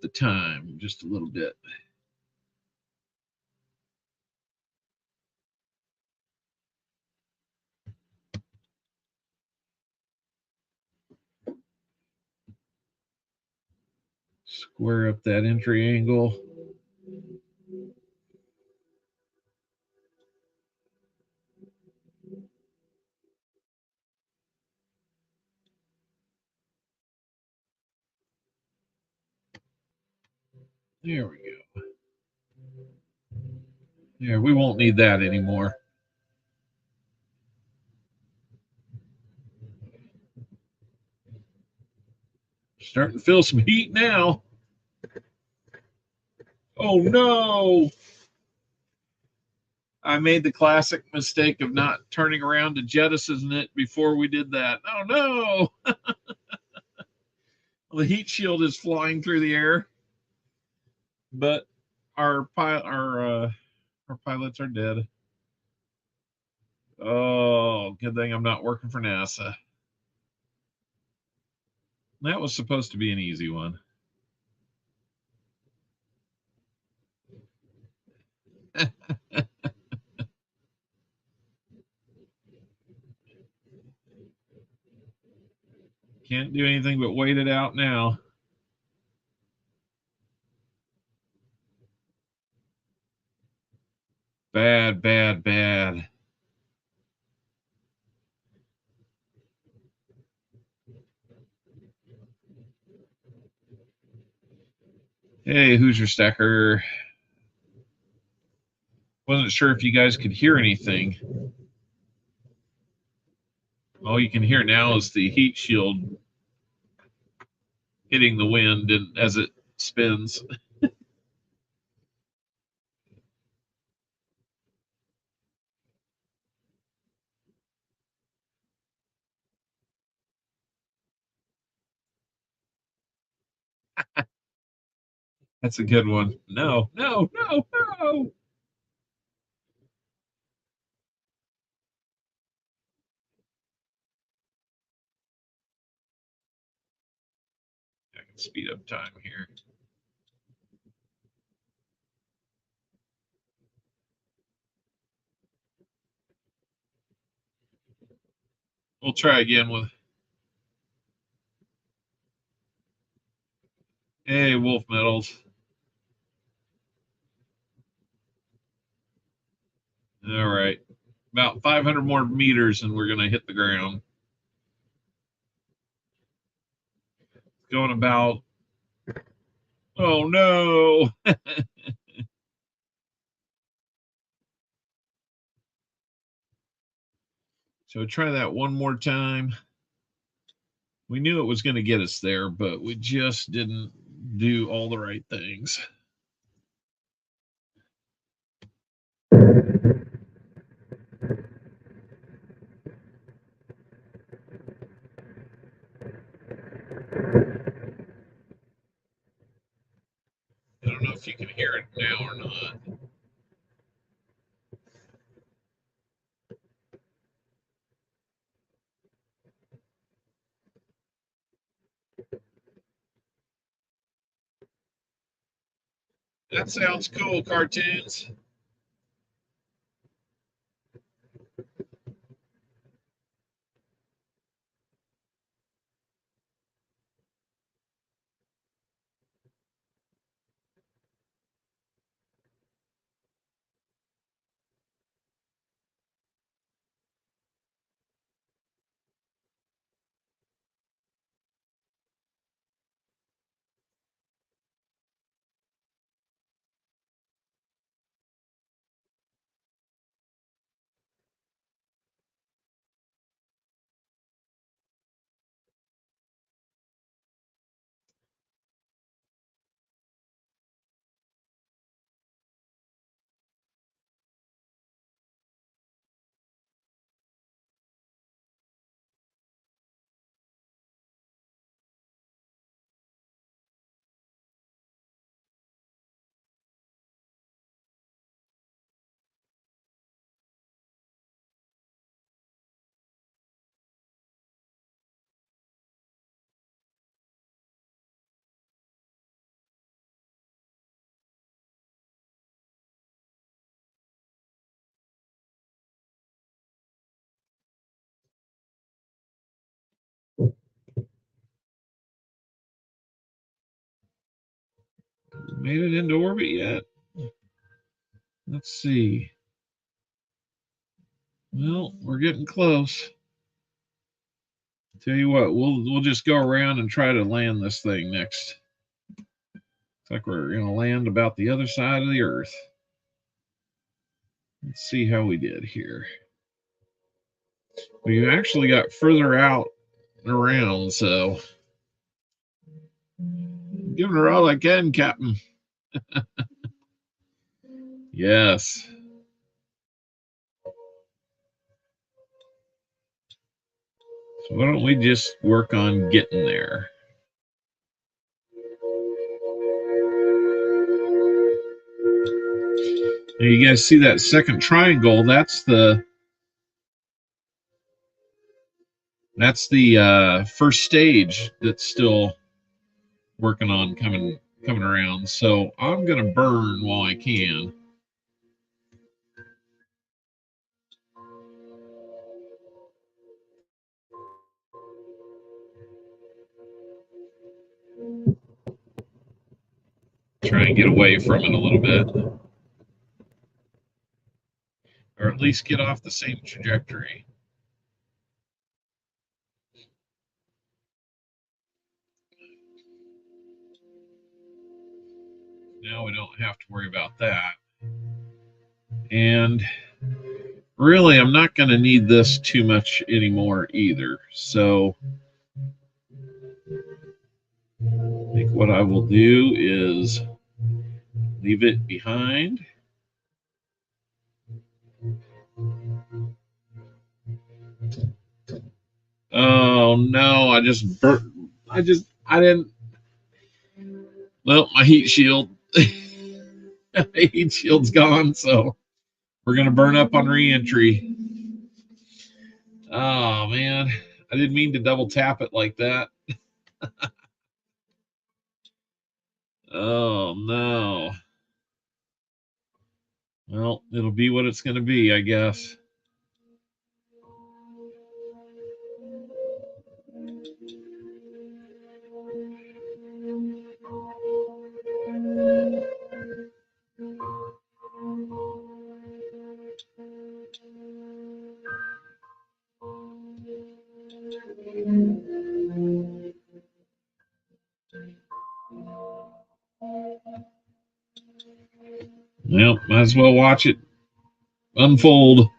the time just a little bit. Square up that entry angle. There we go. Yeah, we won't need that anymore. Starting to feel some heat now. Oh no! I made the classic mistake of not turning around to jettison it before we did that. Oh no! The heat shield is flying through the air, but our pilots are dead. Oh, good thing I'm not working for NASA. That was supposed to be an easy one. Can't do anything but wait it out now. Bad, bad, bad. Hey, Hoosier Stacker. Wasn't sure if you guys could hear anything. All you can hear now is the heat shield hitting the wind and as it spins. That's a good one. No, no, no, no. I can speed up time here. We'll try again with, hey, Wolf Metals. All right. About 500 more meters and we're going to hit the ground. Going about, oh no. So try that one more time. We knew it was going to get us there, but we just didn't do all the right things. I don't know if you can hear it now or not. That sounds cool, cartoons. Made it into orbit yet? Let's see. Well, we're getting close. Tell you what, we'll just go around and try to land this thing next. Looks like we're going to land about the other side of the Earth. Let's see how we did here. We actually got further out and around, so I'm giving her all I can, Captain. Yes. So why don't we just work on getting there? Now you guys see that second triangle? That's the first stage that's still working on coming around. So I'm gonna burn while I can. Try and get away from it a little bit, or at least get off the same trajectory. Now we don't have to worry about that. And really, I'm not going to need this too much anymore either. So I think what I will do is leave it behind. Oh no, I didn't. Well, my heat shield, heat shield's gone, so we're gonna burn up on re-entry. Oh man, I didn't mean to double tap it like that. Oh no. Well, it'll be what it's gonna be, I guess. Well, might as well watch it unfold.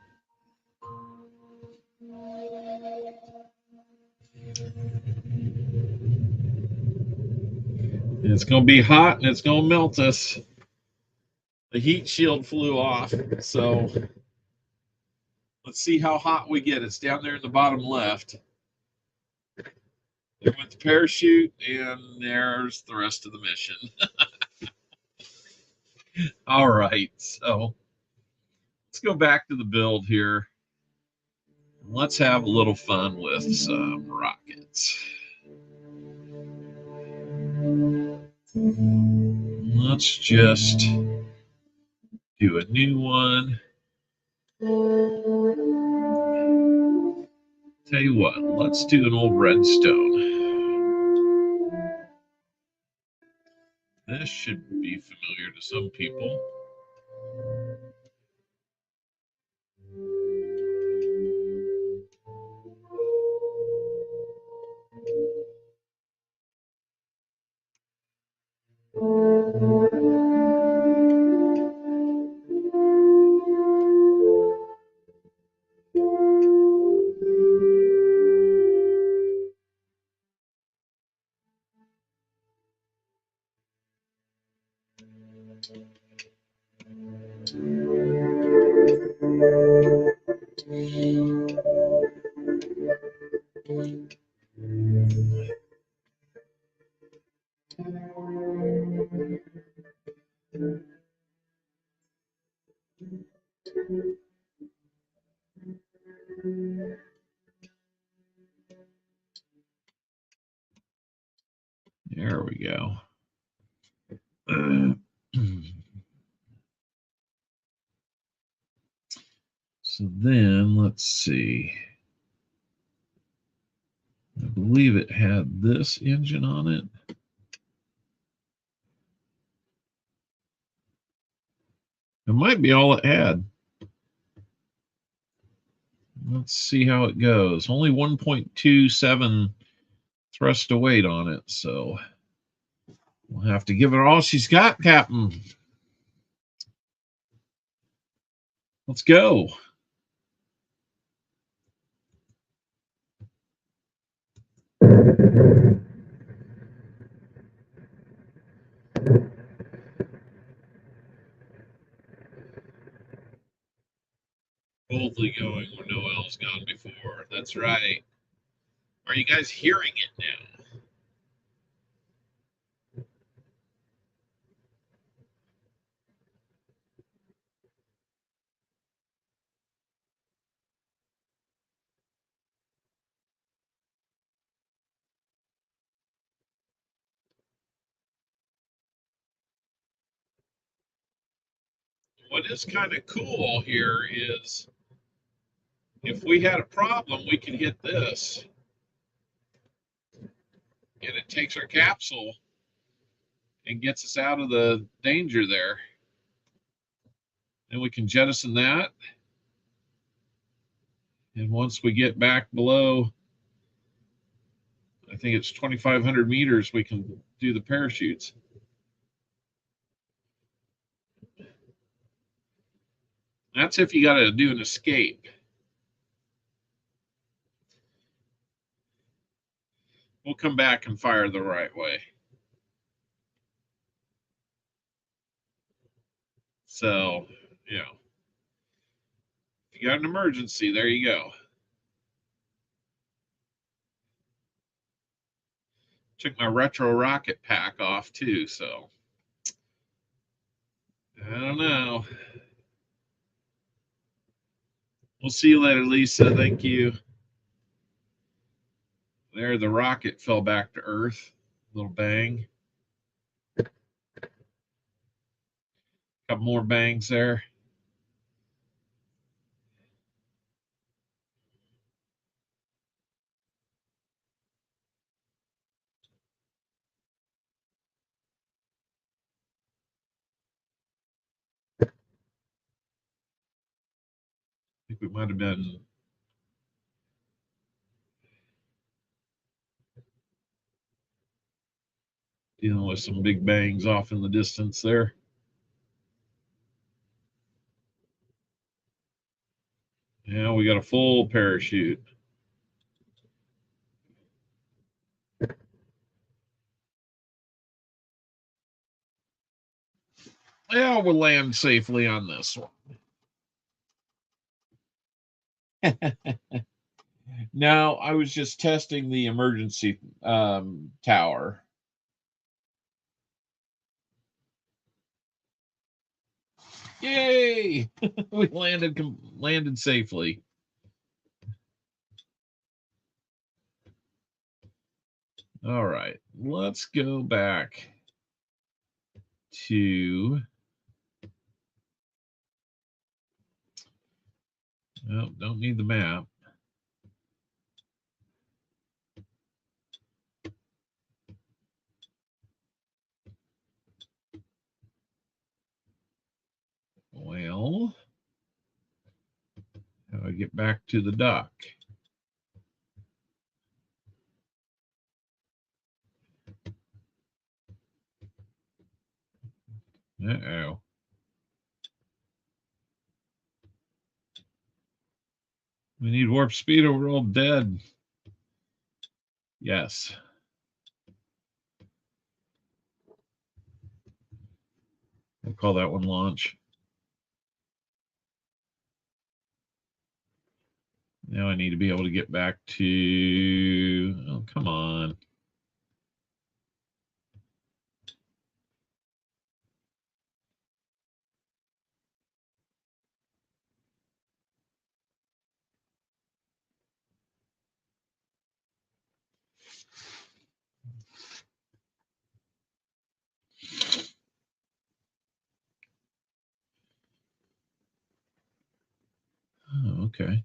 It's going to be hot and it's going to melt us. The heat shield flew off, so let's see how hot we get. It's down there in the bottom left. There went the parachute, and there's the rest of the mission. All right, so let's go back to the build here. Let's have a little fun with some rockets. Let's just do a new one. Tell you what, let's do an old redstone. This should be familiar to some people. There we go. So then let's see. I believe it had this engine on it. It might be all it had. Let's see how it goes. Only 1.27 thrust to weight on it, so we'll have to give her all she's got, Captain. Let's go. Boldly going where Noel's gone before. That's right. Are you guys hearing it now? What is kind of cool here is if we had a problem, we could hit this. And it takes our capsule and gets us out of the danger there. Then we can jettison that. And once we get back below, I think it's 2,500 meters, we can do the parachutes. That's if you got to do an escape. We'll come back and fire the right way. So, you know, if you got an emergency, there you go. Took my retro rocket pack off too, so I don't know. We'll see you later, Lisa. Thank you. There, the rocket fell back to Earth. Little bang. Couple more bangs there. I think we might have been dealing with some big bangs off in the distance there. Yeah, we got a full parachute. Yeah, we'll land safely on this one. No, I was just testing the emergency tower. Yay! We landed safely. All right, let's go back to. Oh, don't need the map. Well, how do I get back to the dock? Uh-oh. We need warp speed or we're all dead. Yes. We'll call that one launch. Now I need to be able to get back to. Oh, come on. Oh, okay.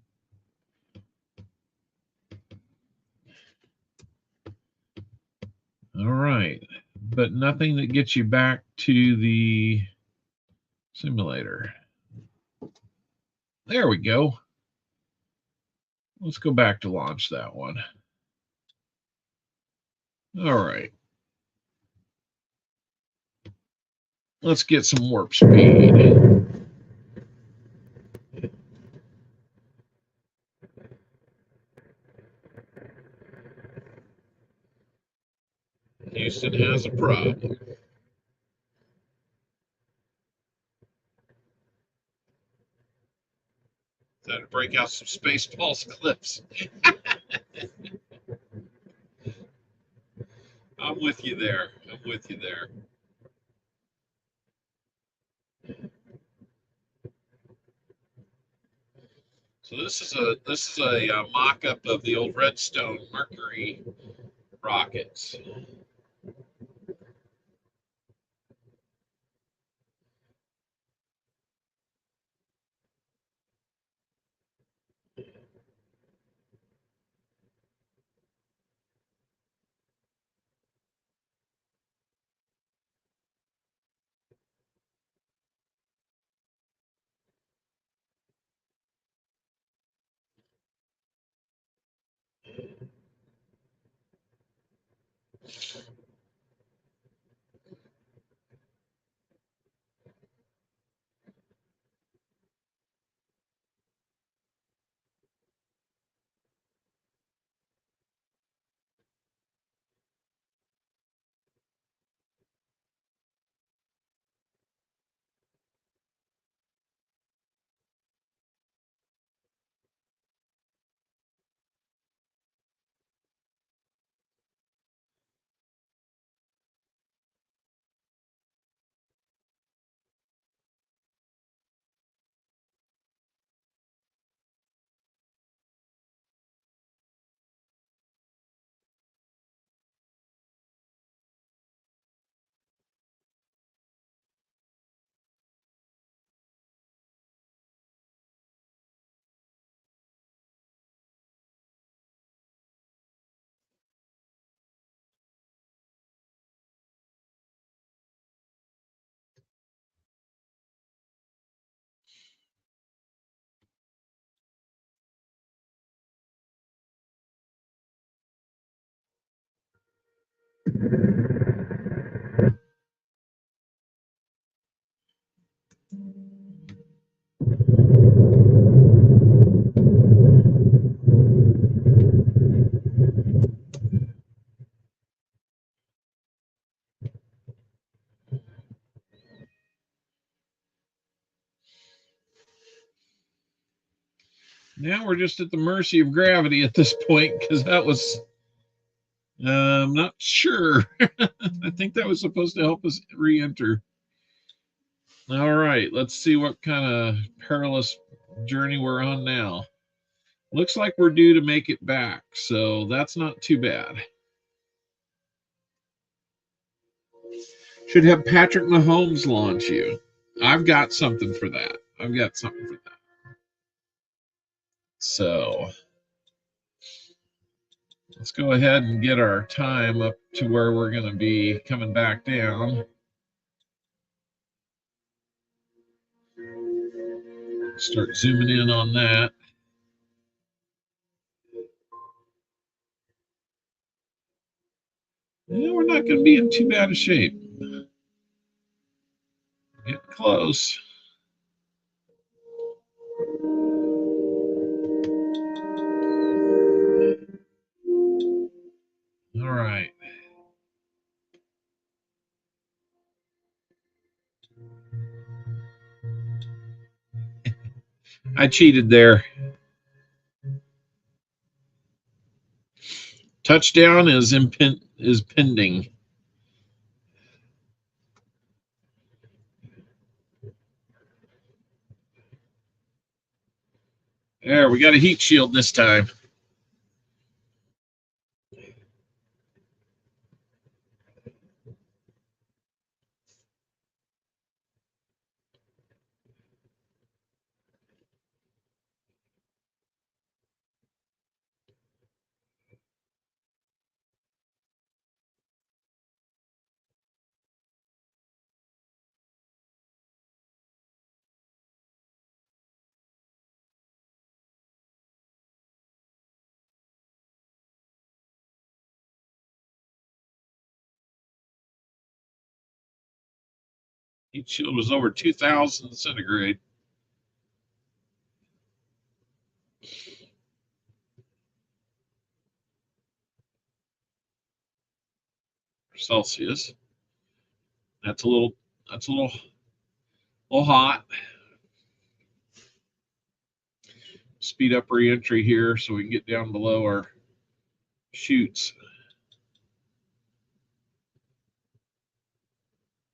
All right. But nothing that gets you back to the simulator. There we go. Let's go back to launch that one. All right. Let's get some warp speed. Houston has a problem. Time to break out some Spaceballs clips. I'm with you there. I'm with you there. So this is a mock-up of the old Redstone Mercury rockets. Now we're just at the mercy of gravity at this point, because that was, I'm not sure. I think that was supposed to help us re-enter. All right, let's see what kind of perilous journey we're on now. Looks like we're due to make it back, so that's not too bad. Should have Patrick Mahomes launch you. I've got something for that. So let's go ahead and get our time up to where we're going to be coming back down. Start zooming in on that. Yeah, we're not going to be in too bad a shape. Getting close. All right. I cheated there. Touchdown is pending. There, we got a heat shield this time. Heat shield was over 2,000 centigrade. Celsius. That's a little hot. Speed up re-entry here so we can get down below our chutes.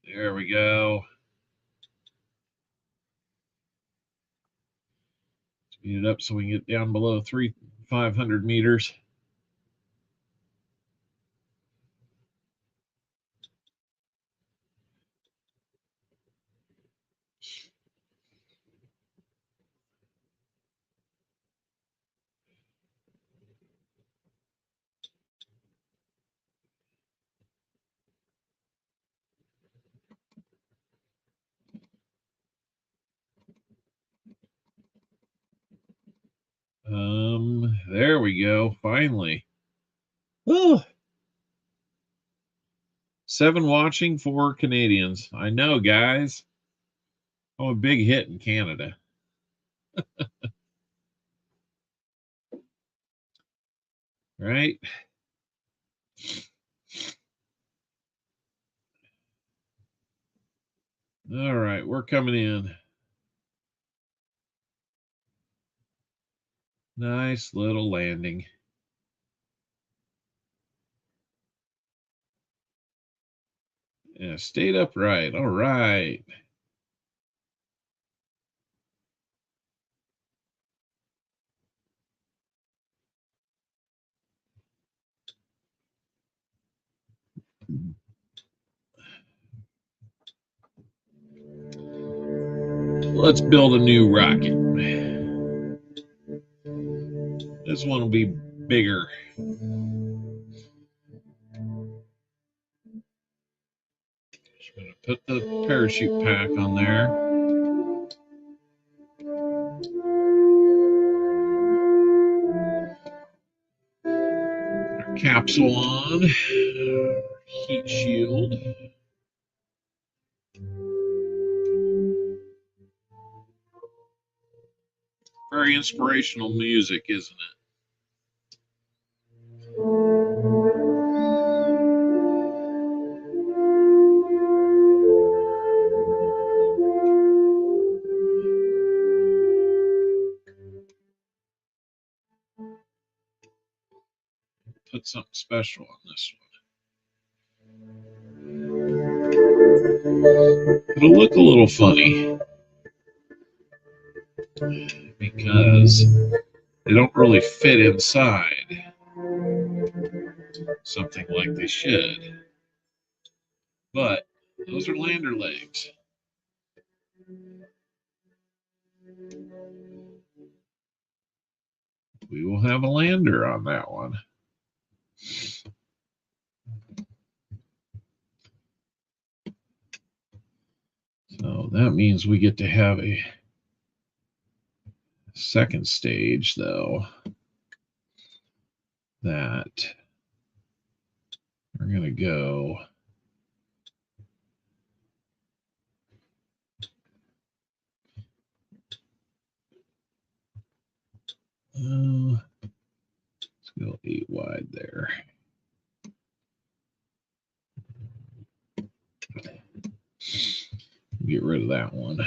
There we go. Speed it up so we can get down below 500 meters. There we go. Finally. Oh. 7 watching, 4 Canadians. I know, guys. Oh, a big hit in Canada. Right? All right, we're coming in. Nice little landing. Yeah, stayed upright. All right. Let's build a new rocket. This one will be bigger. Just going to put the parachute pack on there. Our Capsule on, heat shield. Very inspirational music, isn't it? Put something special on this one. It'll look a little funny because they don't really fit inside something like they should. But those are lander legs. We will have a lander on that one. So that means we get to have a second stage, though, that we're going to go let's go 8 wide there. Get rid of that one.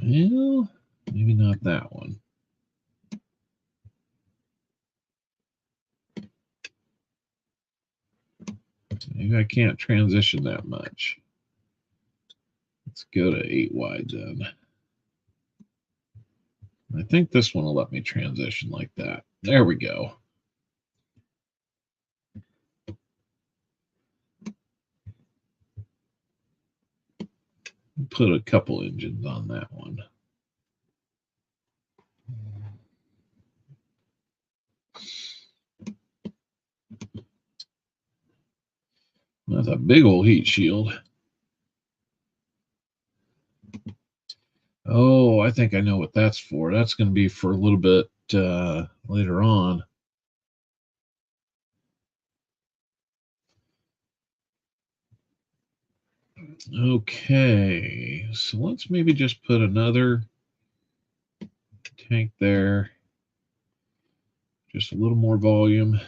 Well, maybe not that one. Maybe I can't transition that much. Let's go to 8 wide then. I think this one will let me transition like that. There we go. Put a couple engines on that one. That's a big old heat shield. Oh, I think I know what that's for. That's going to be for a little bit later on. Okay, so let's maybe just put another tank there. Just a little more volume.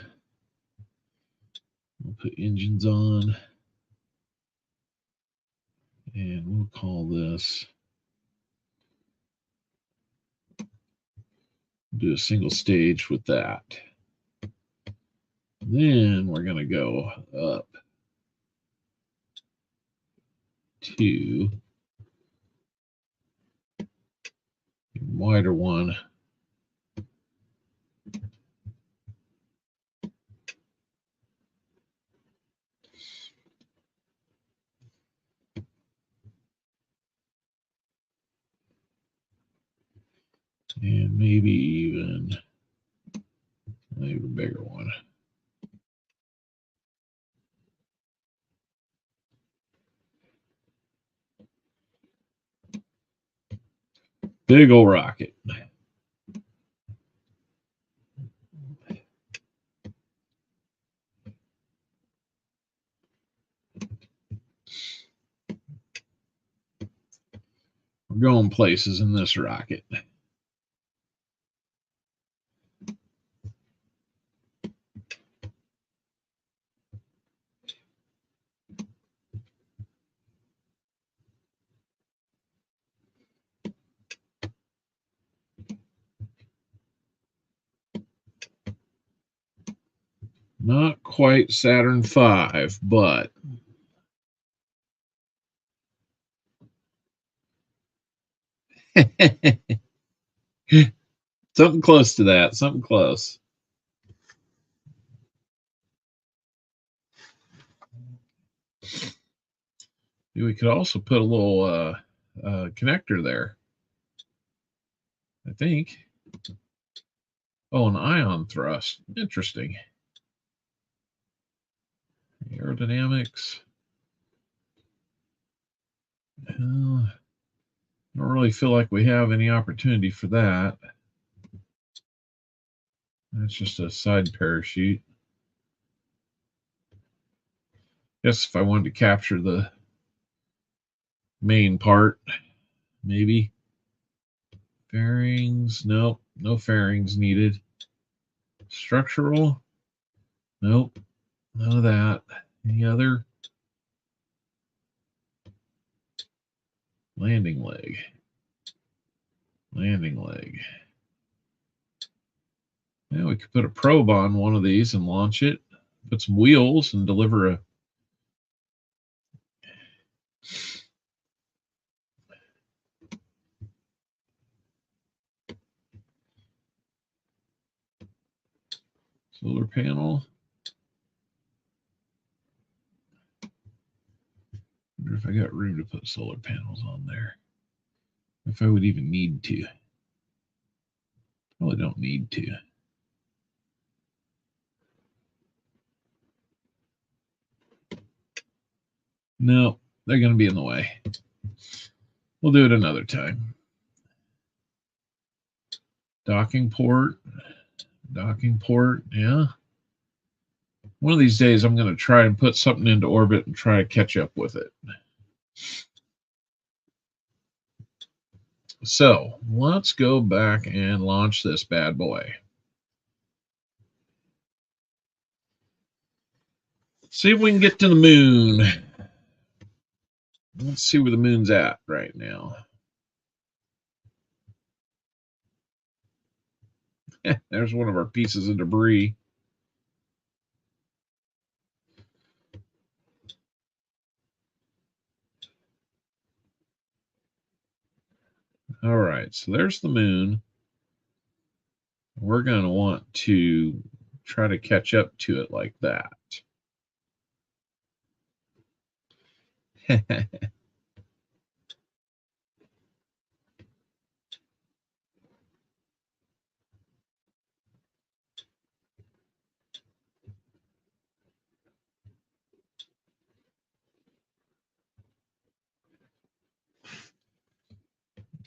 We'll put engines on. And we'll call this, do a single stage with that. Then we're going to go up to a wider one. And maybe even a bigger one. Big old rocket. We're going places in this rocket. Not quite Saturn V, but something close to that. Something close. We could also put a little connector there, I think. Oh, an ion thrust. Interesting. Aerodynamics. Don't really feel like we have any opportunity for that. That's just a side parachute. Guess if I wanted to capture the main part, maybe. Fairings, nope, no fairings needed. Structural, nope, none of that. Any other? Landing leg. Landing leg. Yeah, we could put a probe on one of these and launch it. Put some wheels and deliver a solar panel. Wonder if I got room to put solar panels on there. If I would even need to. Probably don't need to. No, they're going to be in the way. We'll do it another time. Docking port. Docking port, yeah. One of these days I'm going to try and put something into orbit and try to catch up with it. So let's go back and launch this bad boy. See if we can get to the moon. Let's see where the moon's at right now. There's one of our pieces of debris. All right, so there's the moon. We're going to want to try to catch up to it like that.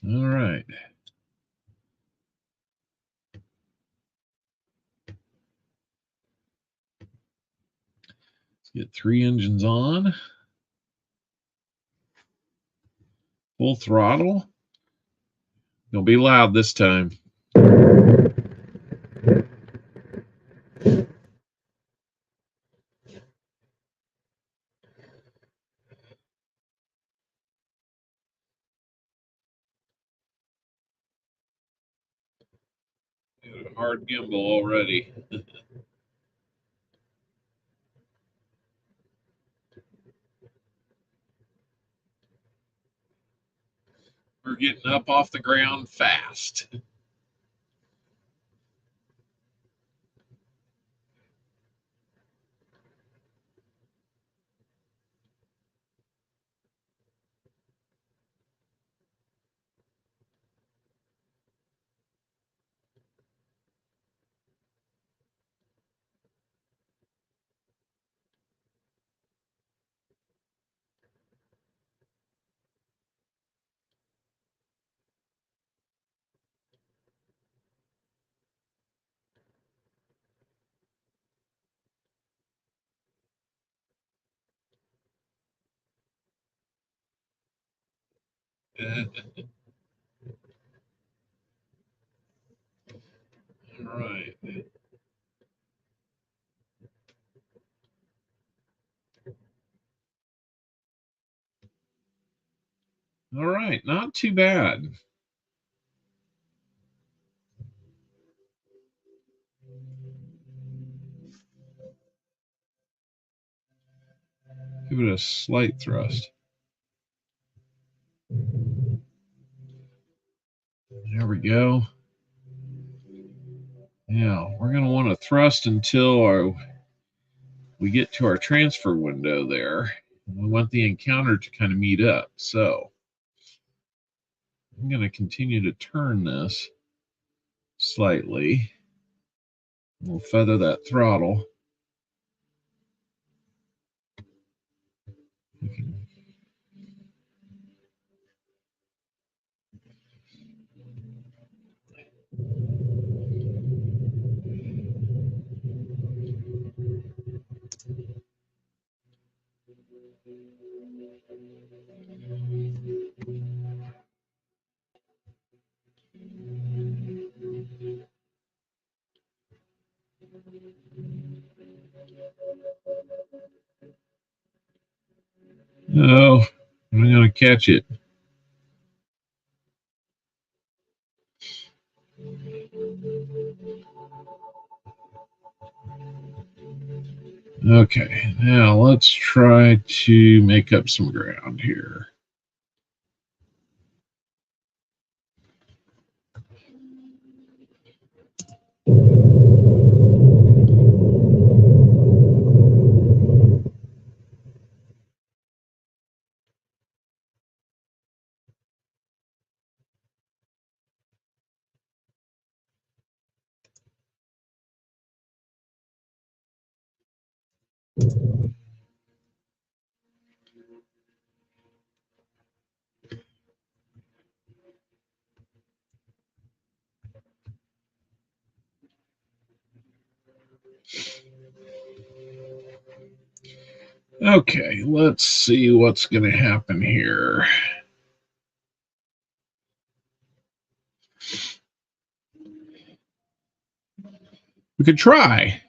All right. Let's get 3 engines on. Full throttle. It'll be loud this time. Got a hard gimbal already. We're getting up off the ground fast. All right. All right, not too bad. Give it a slight thrust. There we go. Now, we're going to want to thrust until we get to our transfer window there. We want the encounter to kind of meet up. So I'm going to continue to turn this slightly. We'll feather that throttle. We can Oh, I'm going to catch it. Okay, now let's try to make up some ground here. Okay, let's see what's going to happen here. We could try.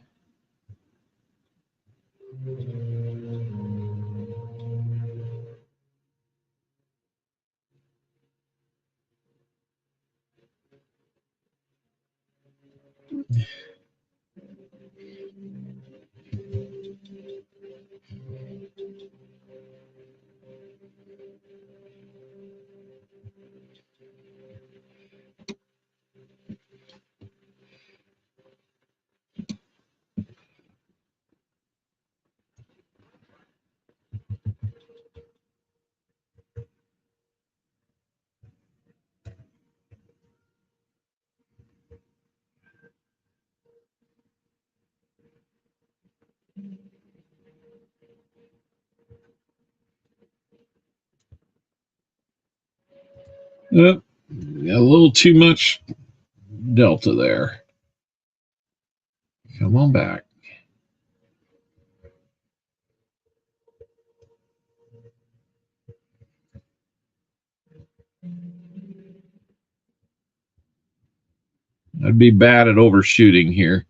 A little too much delta there. Come on back. I'd be bad at overshooting here.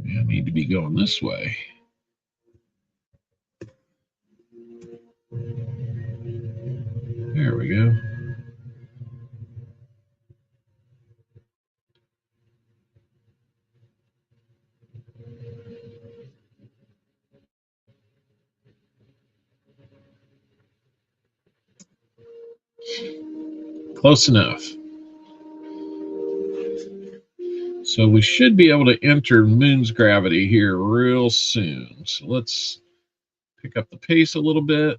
I need to be going this way. There we go. Close enough. So we should be able to enter Moon's gravity here real soon. So let's pick up the pace a little bit.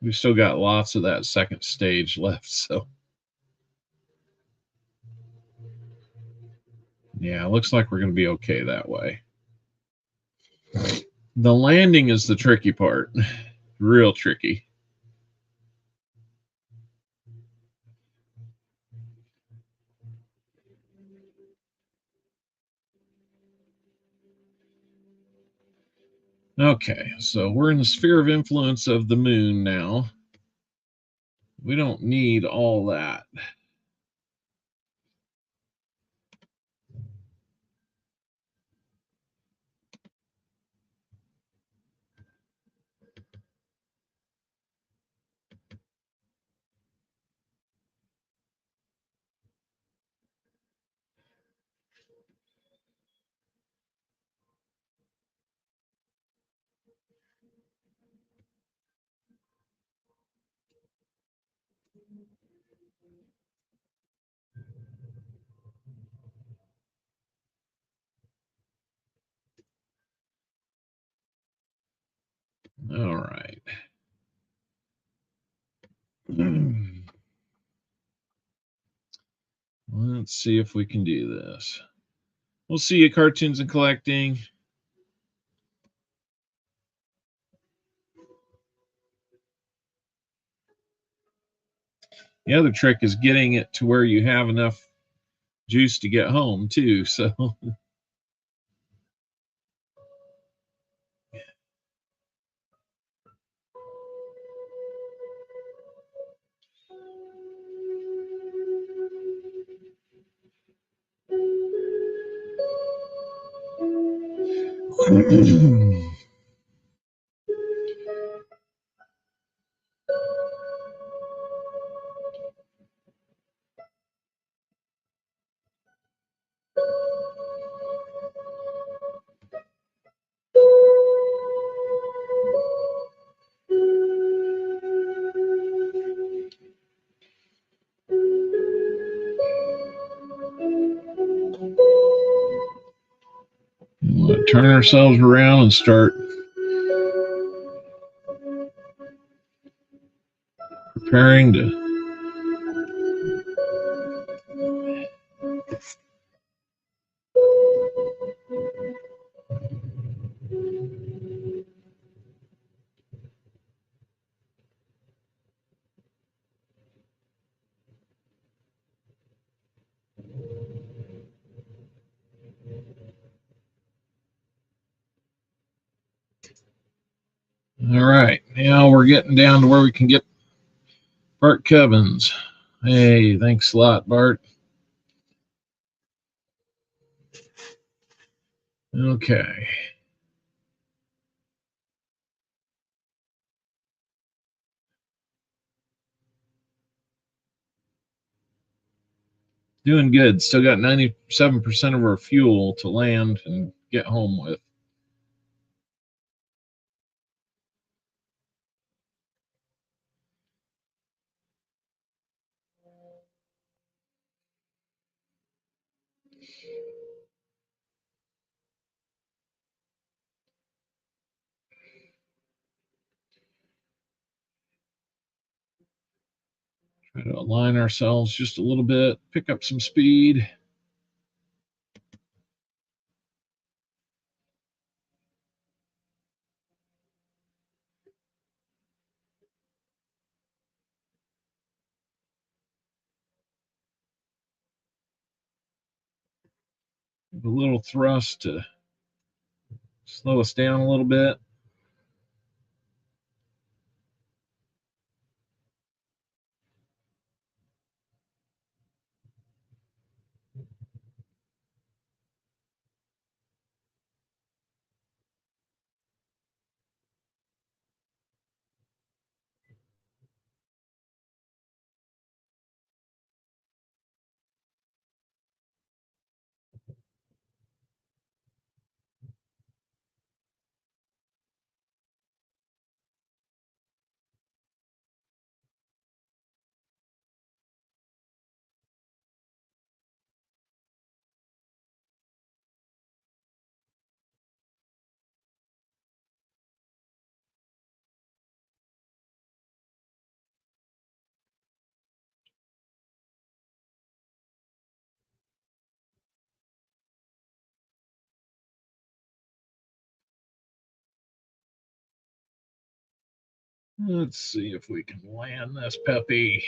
We've still got lots of that second stage left, so yeah, looks like we're going to be okay that way. The landing is the tricky part. Real tricky. Okay, so we're in the sphere of influence of the moon now. We don't need all that. All right. Let's see if we can do this. We'll see you, Cartoons and Collecting. The other trick is getting it to where you have enough juice to get home too. So we'll turn ourselves around and start preparing to all right, now we're getting down to where we can get Bart Cubbins. Hey, thanks a lot, Bart. Okay. Doing good. Still got 97% of our fuel to land and get home with. Try to align ourselves just a little bit, pick up some speed. Give a little thrust to slow us down a little bit. Let's see if we can land this puppy.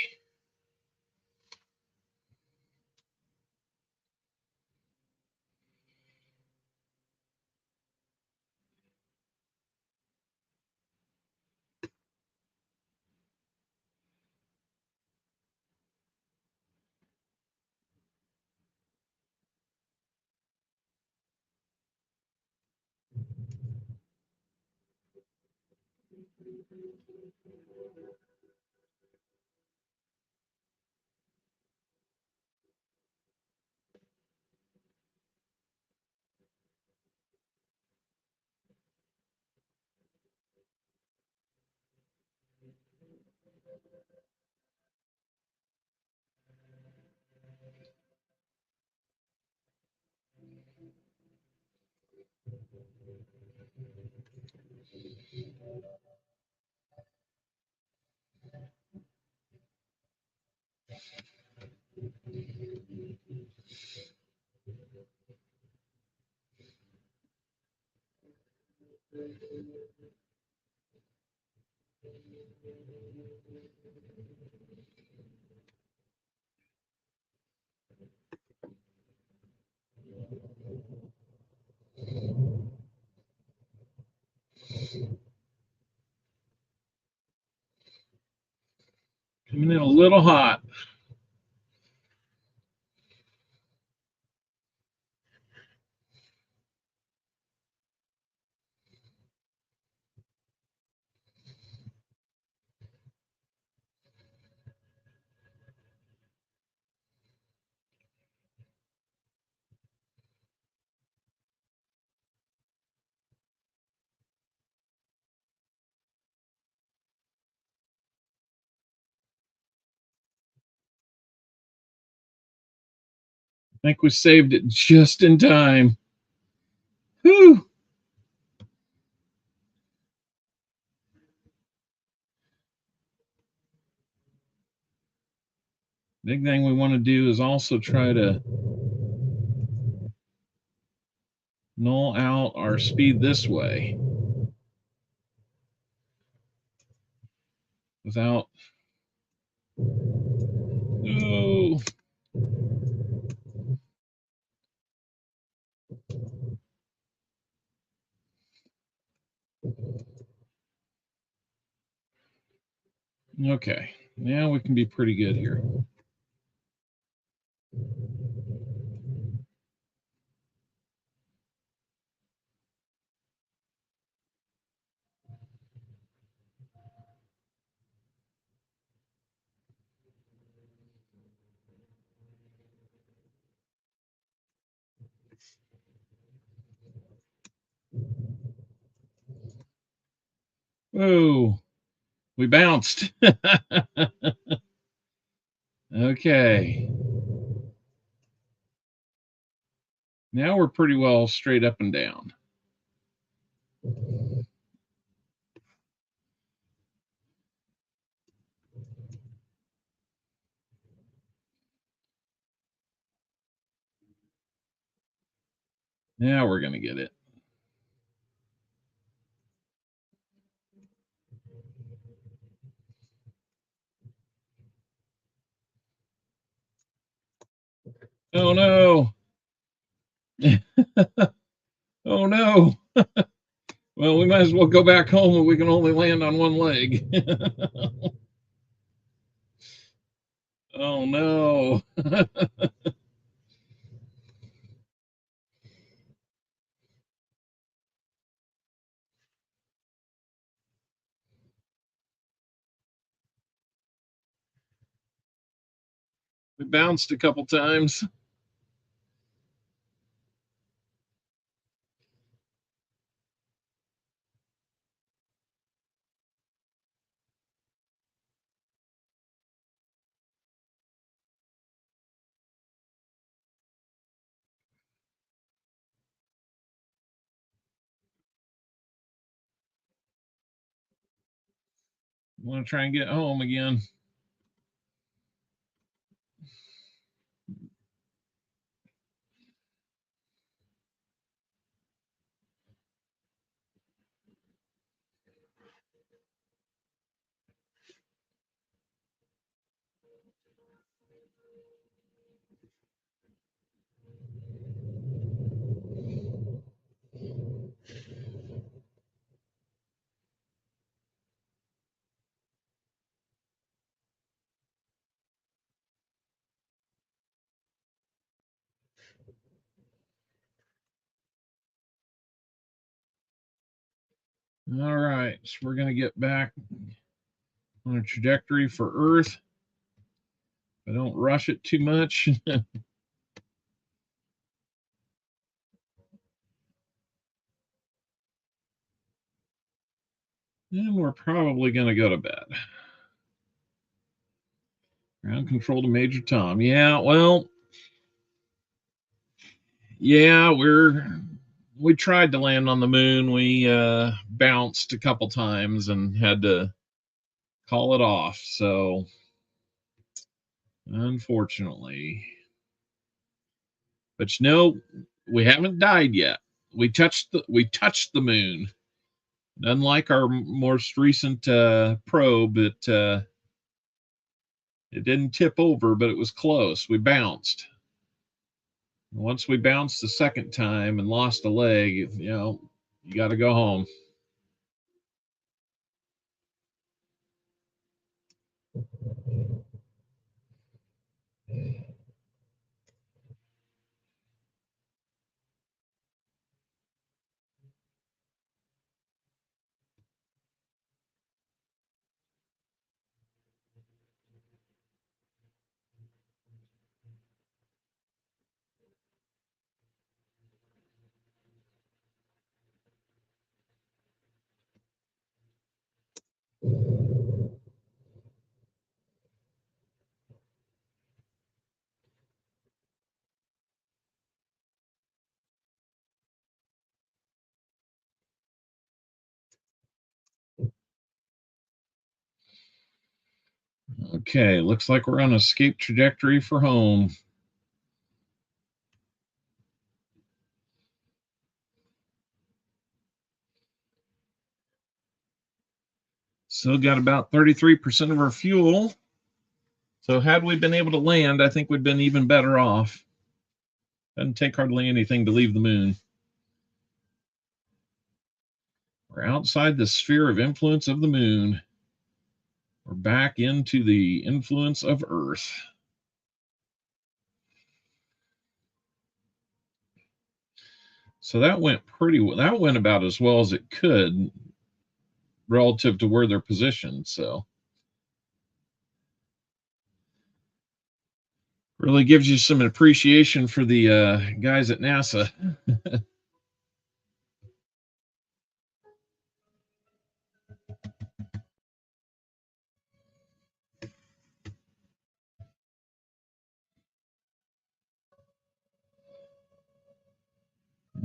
a little hot. I think we saved it just in time. Whew. Big thing we want to do is also try to null out our speed this way without. Oh. Okay, now we can be pretty good here. Whoa, we bounced. Okay. Now we're pretty well straight up and down. Now we're going to get it. Oh no. Oh no. Well, we might as well go back home if we can only land on one leg. Oh no. We bounced a couple times. I want to try and get home again. All right, so we're going to get back on a trajectory for Earth. I don't rush it too much. And we're probably going to go to bed. Ground control to Major Tom. Yeah, well, yeah, we tried to land on the moon. We bounced a couple times and had to call it off. So, unfortunately, but you know, we haven't died yet. We touched the moon. Unlike our most recent probe, it didn't tip over, but it was close. We bounced. Once we bounced the second time and lost a leg, you know, you got to go home. Okay, looks like we're on escape trajectory for home. Still got about 33% of our fuel. So had we been able to land, I think we'd been even better off. Doesn't take hardly anything to leave the moon. We're outside the sphere of influence of the moon. We're back into the influence of Earth. So that went pretty well. That went about as well as it could relative to where they're positioned. So really gives you some appreciation for the guys at NASA.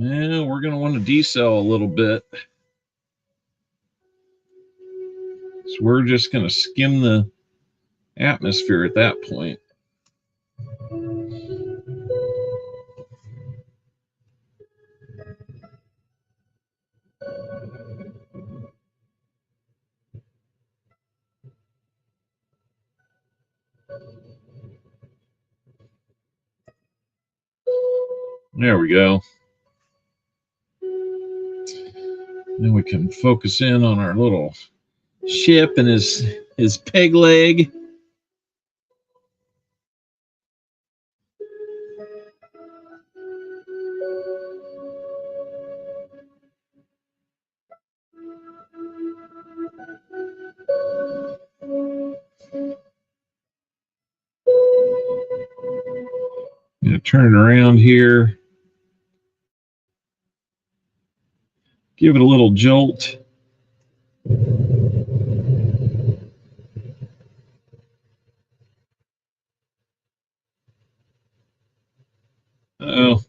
Yeah, we're going to want to decel a little bit. So we're just going to skim the atmosphere at that point. There we go. Then we can focus in on our little ship and his peg leg. Gonna turn it around here. Give it a little jolt. Uh-oh.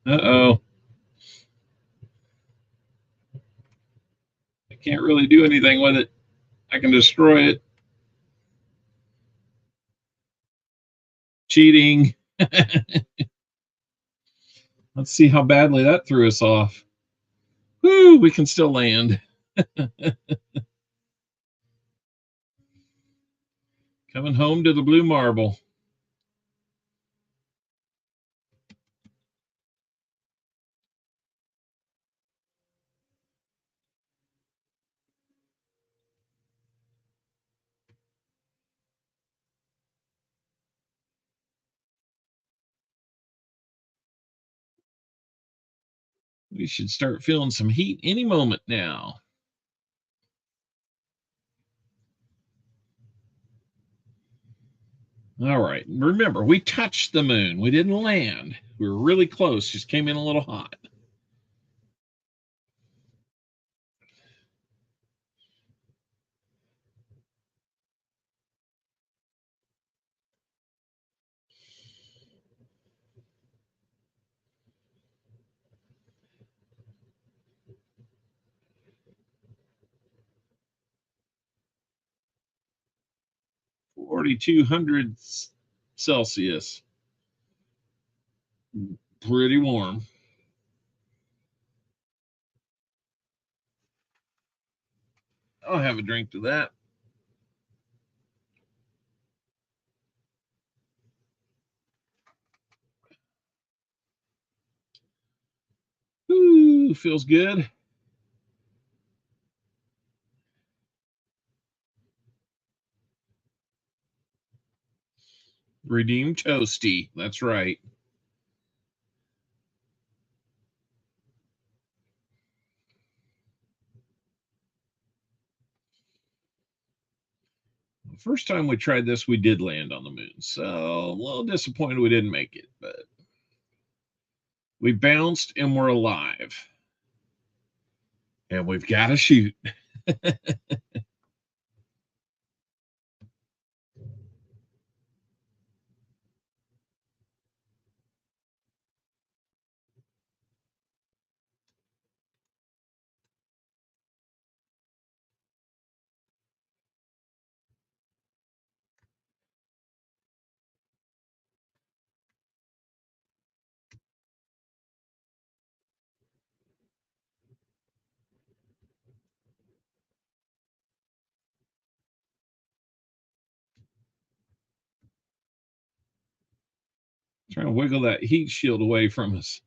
Uh-oh. I can't really do anything with it. I can destroy it. Cheating. Let's see how badly that threw us off. Woo, we can still land. Coming home to the blue marble. We should start feeling some heat any moment now. All right. Remember, we touched the moon. We didn't land. We were really close. Just came in a little hot. $4,200 Celsius. Pretty warm. I'll have a drink to that. Ooh, feels good. Redeem Toasty. That's right. The first time we tried this, we did land on the moon. So a little disappointed we didn't make it, but we bounced and we're alive. And we've got to shoot. Trying to wiggle that heat shield away from us.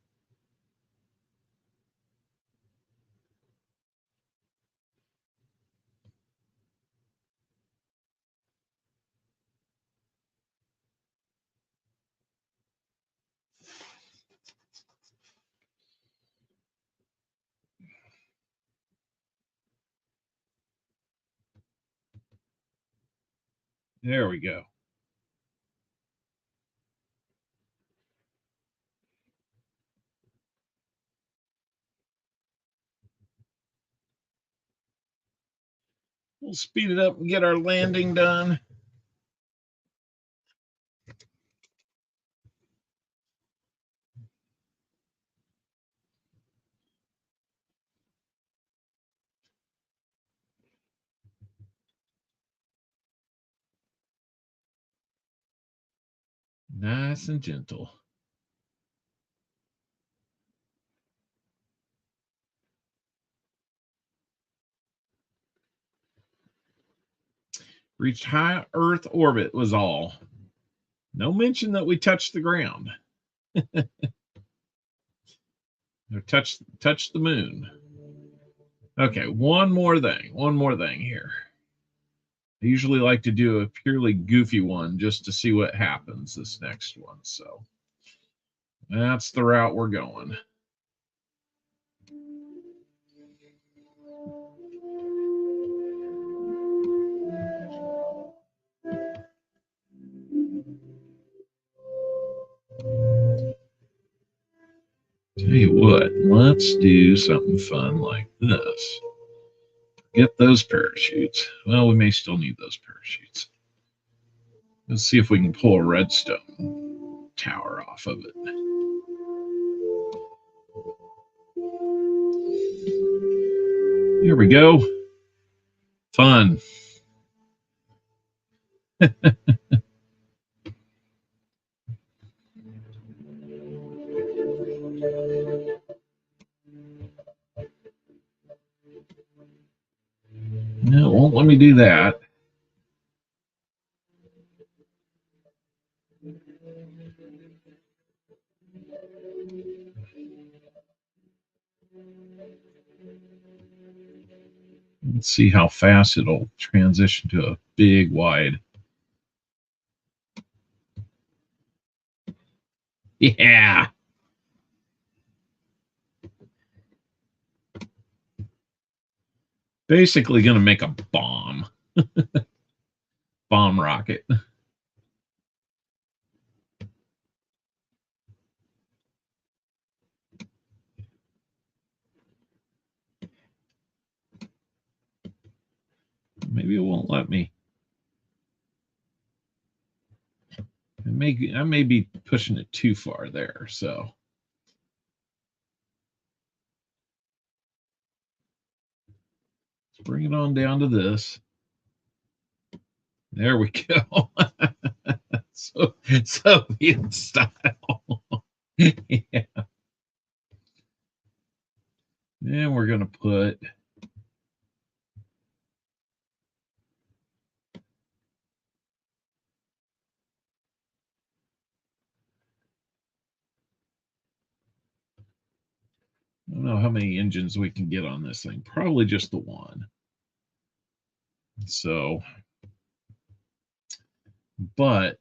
There we go. We'll speed it up and get our landing done. Nice and gentle. Reached high Earth orbit was all. No mention that we touched the ground. Or touched the moon. Okay, one more thing here. I usually like to do a purely goofy one just to see what happens this next one. So that's the route we're going. Tell you what, let's do something fun like this. Get those parachutes. Well, we may still need those parachutes. Let's see if we can pull a redstone tower off of it. Here we go. Fun. No, it won't let me do that. Let's see how fast it'll transition to a big wide. Yeah. Basically going to make a bomb. Bomb rocket. Maybe it won't let me. I may be pushing it too far there, so. Let's bring it on down to this. There we go. So Soviet style. Yeah. Then we're going to put I don't know how many engines we can get on this thing. Probably just the one. So, but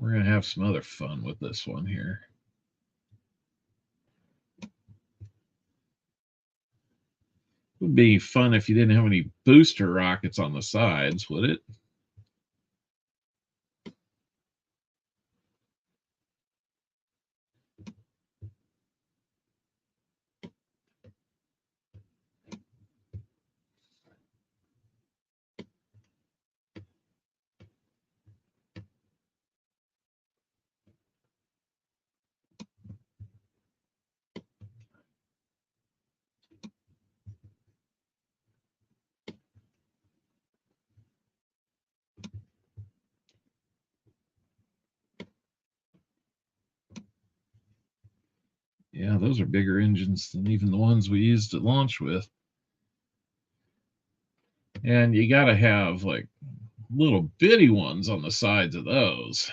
We're going to have some other fun with this one here. It would be fun if you didn't have any booster rockets on the sides, would it? Yeah, those are bigger engines than even the ones we used to launch with. And you got to have like little bitty ones on the sides of those.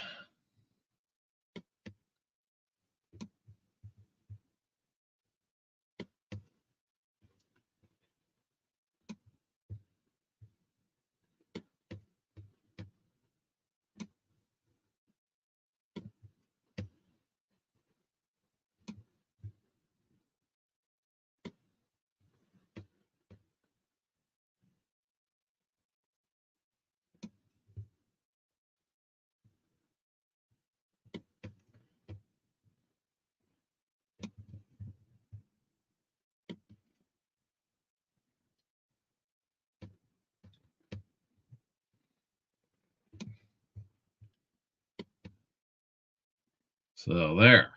So there.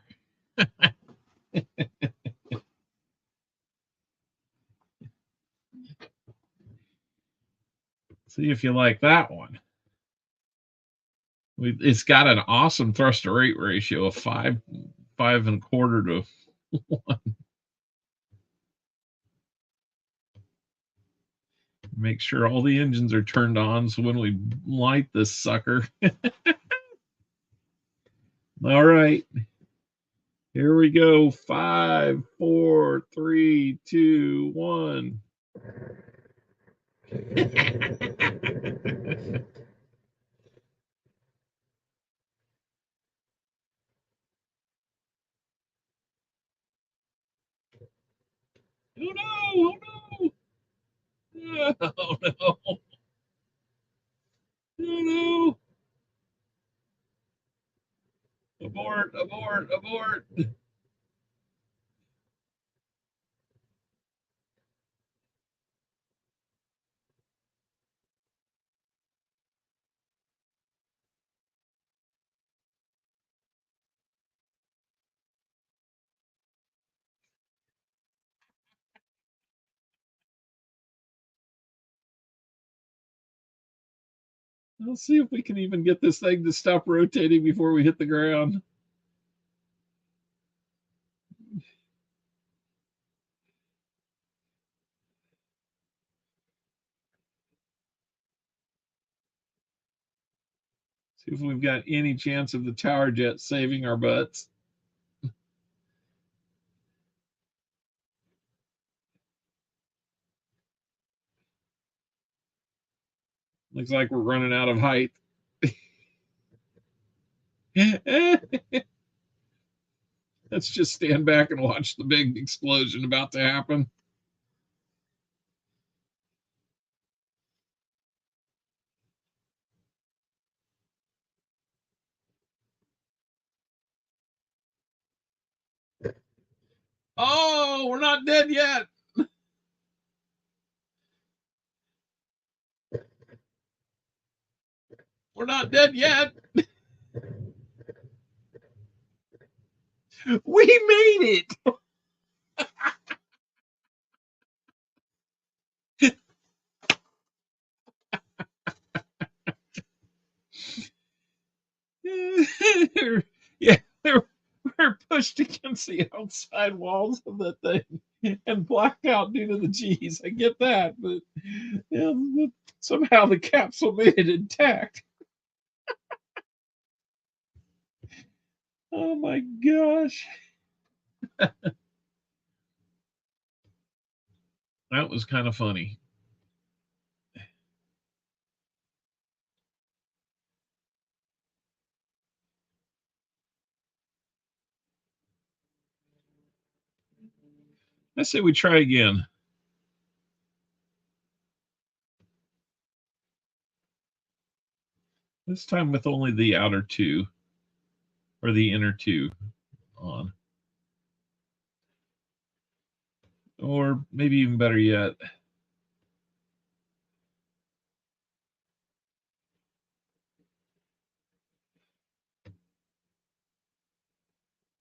See if you like that one. It's got an awesome thrust to rate ratio of 5.25 to 1. Make sure all the engines are turned on so when we light this sucker. All right. Here we go. 5, 4, 3, 2, 1. Oh no! Oh no! Oh no! Oh no! Abort! Abort! Abort! Let's see if we can even get this thing to stop rotating before we hit the ground. See if we've got any chance of the tower jet saving our butts. Looks like we're running out of height. Let's just stand back and watch the big explosion about to happen. Oh, we're not dead yet. We're not dead yet. We made it. Yeah, we're pushed against the outside walls of the thing and blacked out due to the G's. I get that, but yeah, somehow the capsule made it intact. Oh my gosh. That was kind of funny. I say we try again. This time with only the outer two, or the inner two on. Or maybe even better yet,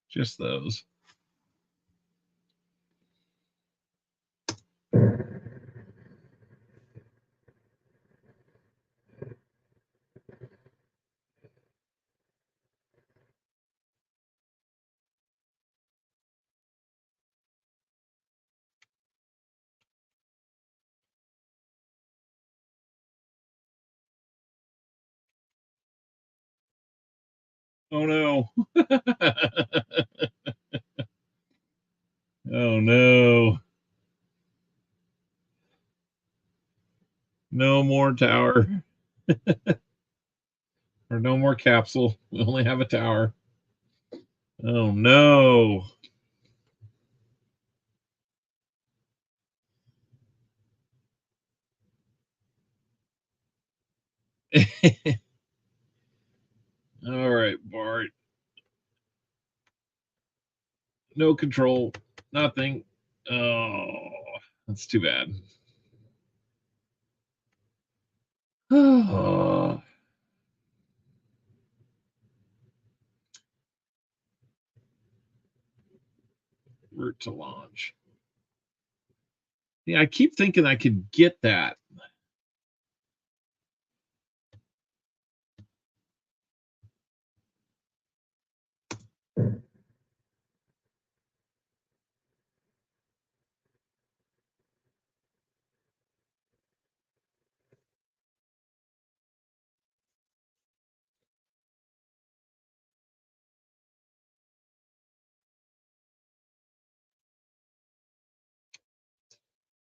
just those. Oh no. Oh no. No more tower. Or no more capsule. We only have a tower. Oh no. All right, Bart. No control. Nothing. Oh, that's too bad. Oh. Route to launch. Yeah, I keep thinking I could get that.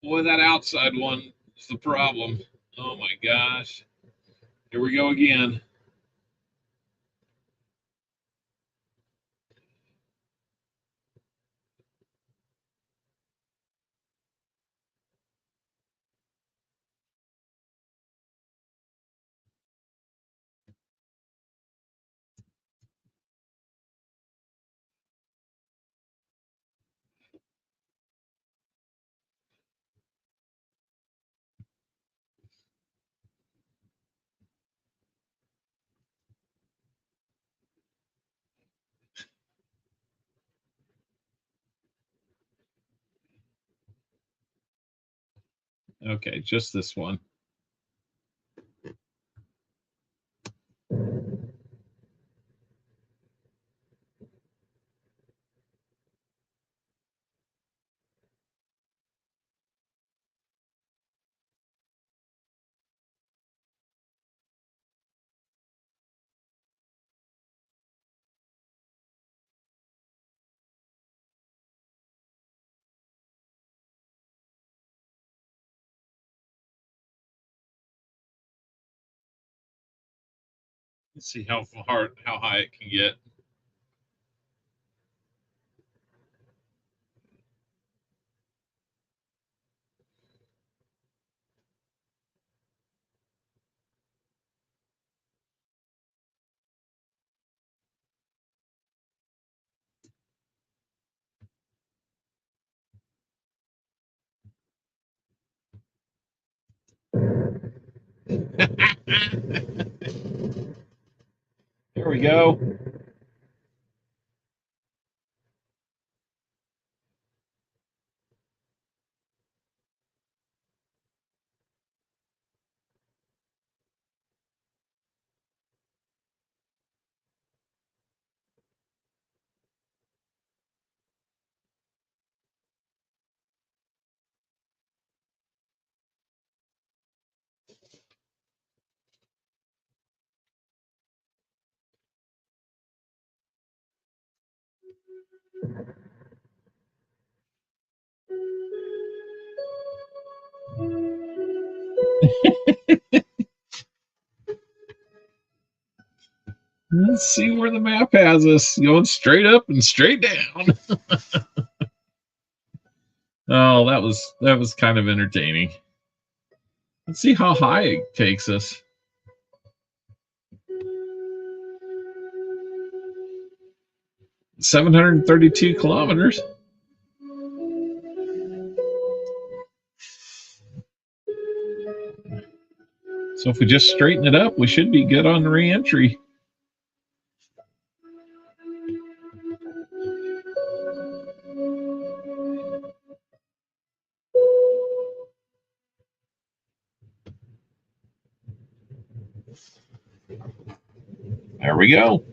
Boy, that outside one is the problem. Oh my gosh. Here we go again. Okay, just this one. Let's see how high it can get. Here we go. Let's see where the map has us. Going straight up and straight down. Oh, that was kind of entertaining. Let's see how high it takes us. $732 kilometers. So if we just straighten it up, we should be good on the re-entry. There we go.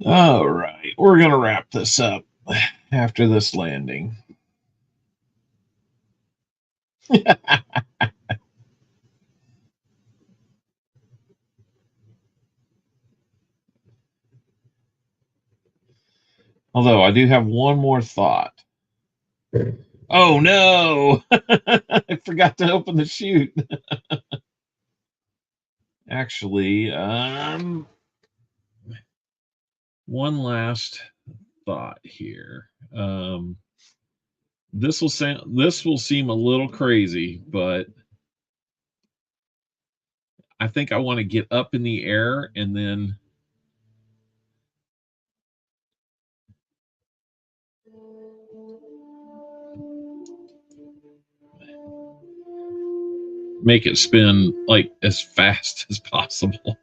All right, we're going to wrap this up after this landing. Although I do have one more thought. Oh no! I forgot to open the chute. Actually, one last thought here. This will seem a little crazy, but I think I want to get up in the air and then make it spin like as fast as possible.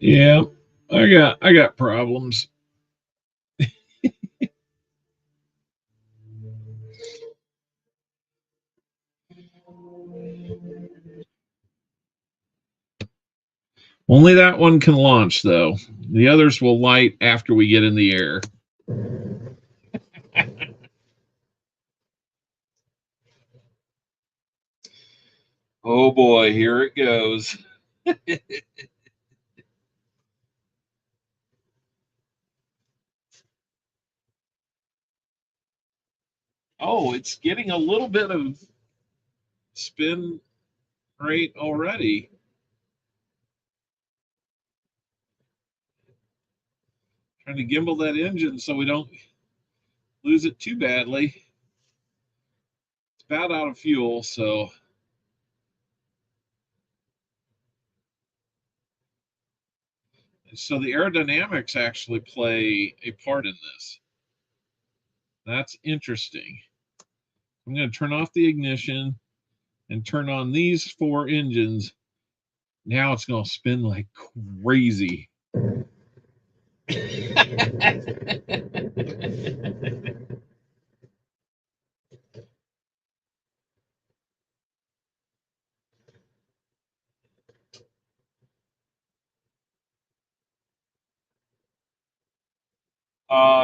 Yeah, I got problems. Only that one can launch, though. The others will light after we get in the air. Oh boy, here it goes. Oh, it's getting a little bit of spin rate already. Trying to gimbal that engine so we don't lose it too badly. It's about out of fuel, so the aerodynamics actually play a part in this. That's interesting. I'm going to turn off the ignition and turn on these 4 engines. Now it's going to spin like crazy.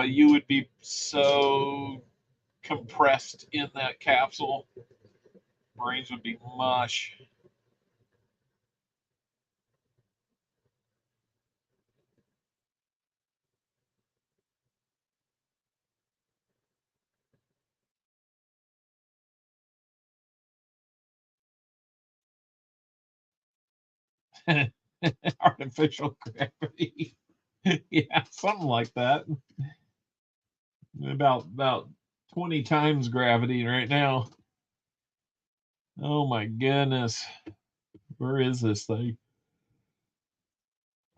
You would be so compressed in that capsule. Brains would be mush. Artificial gravity. Yeah, something like that. About 20 times gravity right now. Oh my goodness. Where is this thing?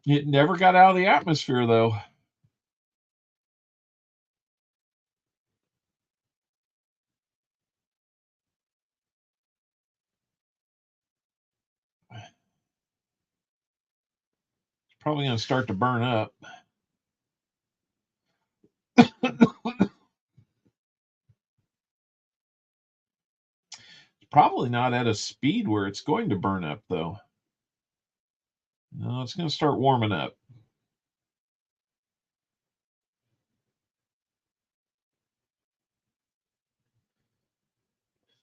It never got out of the atmosphere though. Probably going to start to burn up. Probably not at a speed where it's going to burn up, though. No, it's going to start warming up.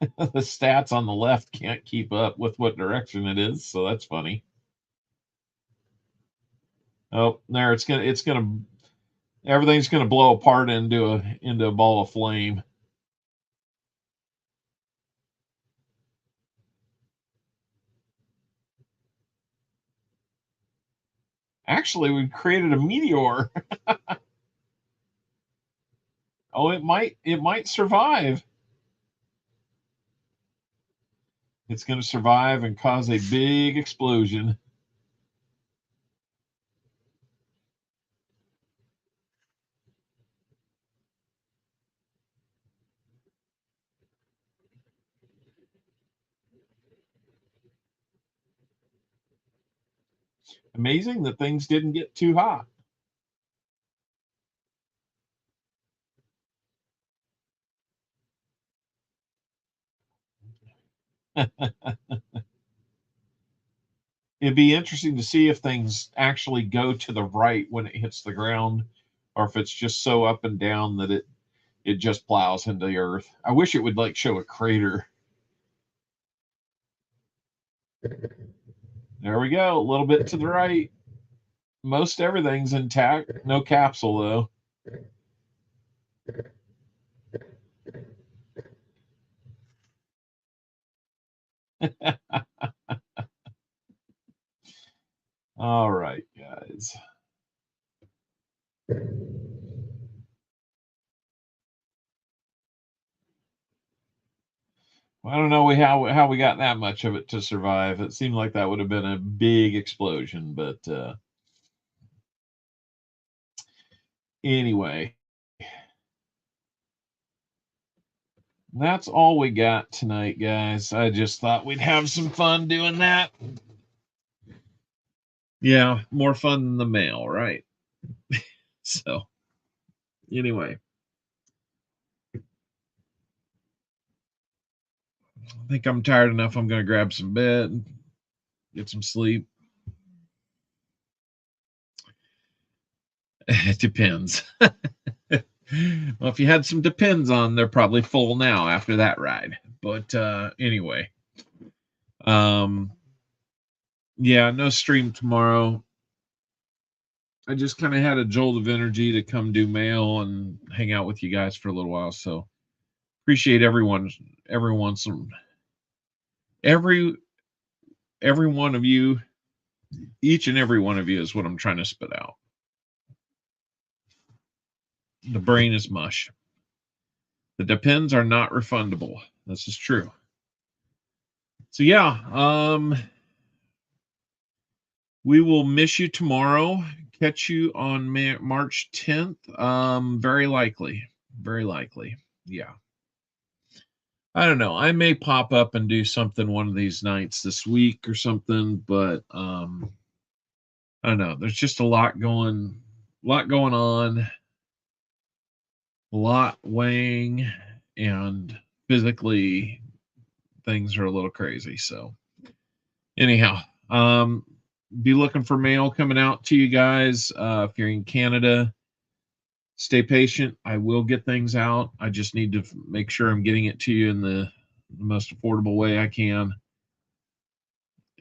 The stats on the left can't keep up with what direction it is, so that's funny. Oh, there everything's gonna blow apart into a ball of flame. Actually, we created a meteor. Oh, it might survive. It's going to survive and cause a big explosion. Amazing that things didn't get too hot. It'd be interesting to see if things actually go to the right when it hits the ground, or if it's just so up and down that it just plows into the earth. I wish it would like show a crater. There we go, a little bit to the right. Most everything's intact. No capsule though. All right, guys. Well, I don't know how we got that much of it to survive. It seemed like that would have been a big explosion, but anyway, that's all we got tonight, guys. I just thought we'd have some fun doing that. Yeah, more fun than the mail, right? So, anyway, I think I'm tired enough. I'm going to grab some bed, get some sleep. It depends. Well, if you had some Depends on, they're probably full now after that ride. But anyway, yeah, no stream tomorrow. I just kind of had a jolt of energy to come do mail and hang out with you guys for a little while. So appreciate every one of you, each and every one of you is what I'm trying to spit out. The brain is mush. The Depends are not refundable. This is true. So yeah, we will miss you tomorrow. Catch you on March 10th. Very likely. Yeah. I don't know. I may pop up and do something one of these nights this week or something, but I don't know. There's just a lot going on, a lot weighing, and physically things are a little crazy. So anyhow, be looking for mail coming out to you guys. If you're in Canada, stay patient. I will get things out. I just need to make sure I'm getting it to you in the most affordable way I can.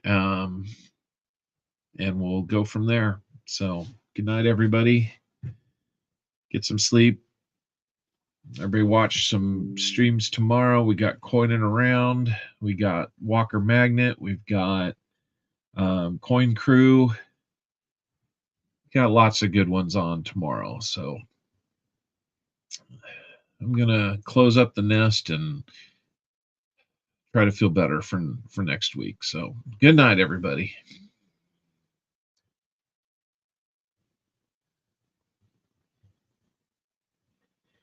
And we'll go from there. So good night, everybody. Get some sleep. Everybody watch some streams tomorrow. We got Coining Around. We got Walker Magnet. We've got Coin Crew. Got lots of good ones on tomorrow. So I'm gonna close up the nest and try to feel better for next week. So good night, everybody.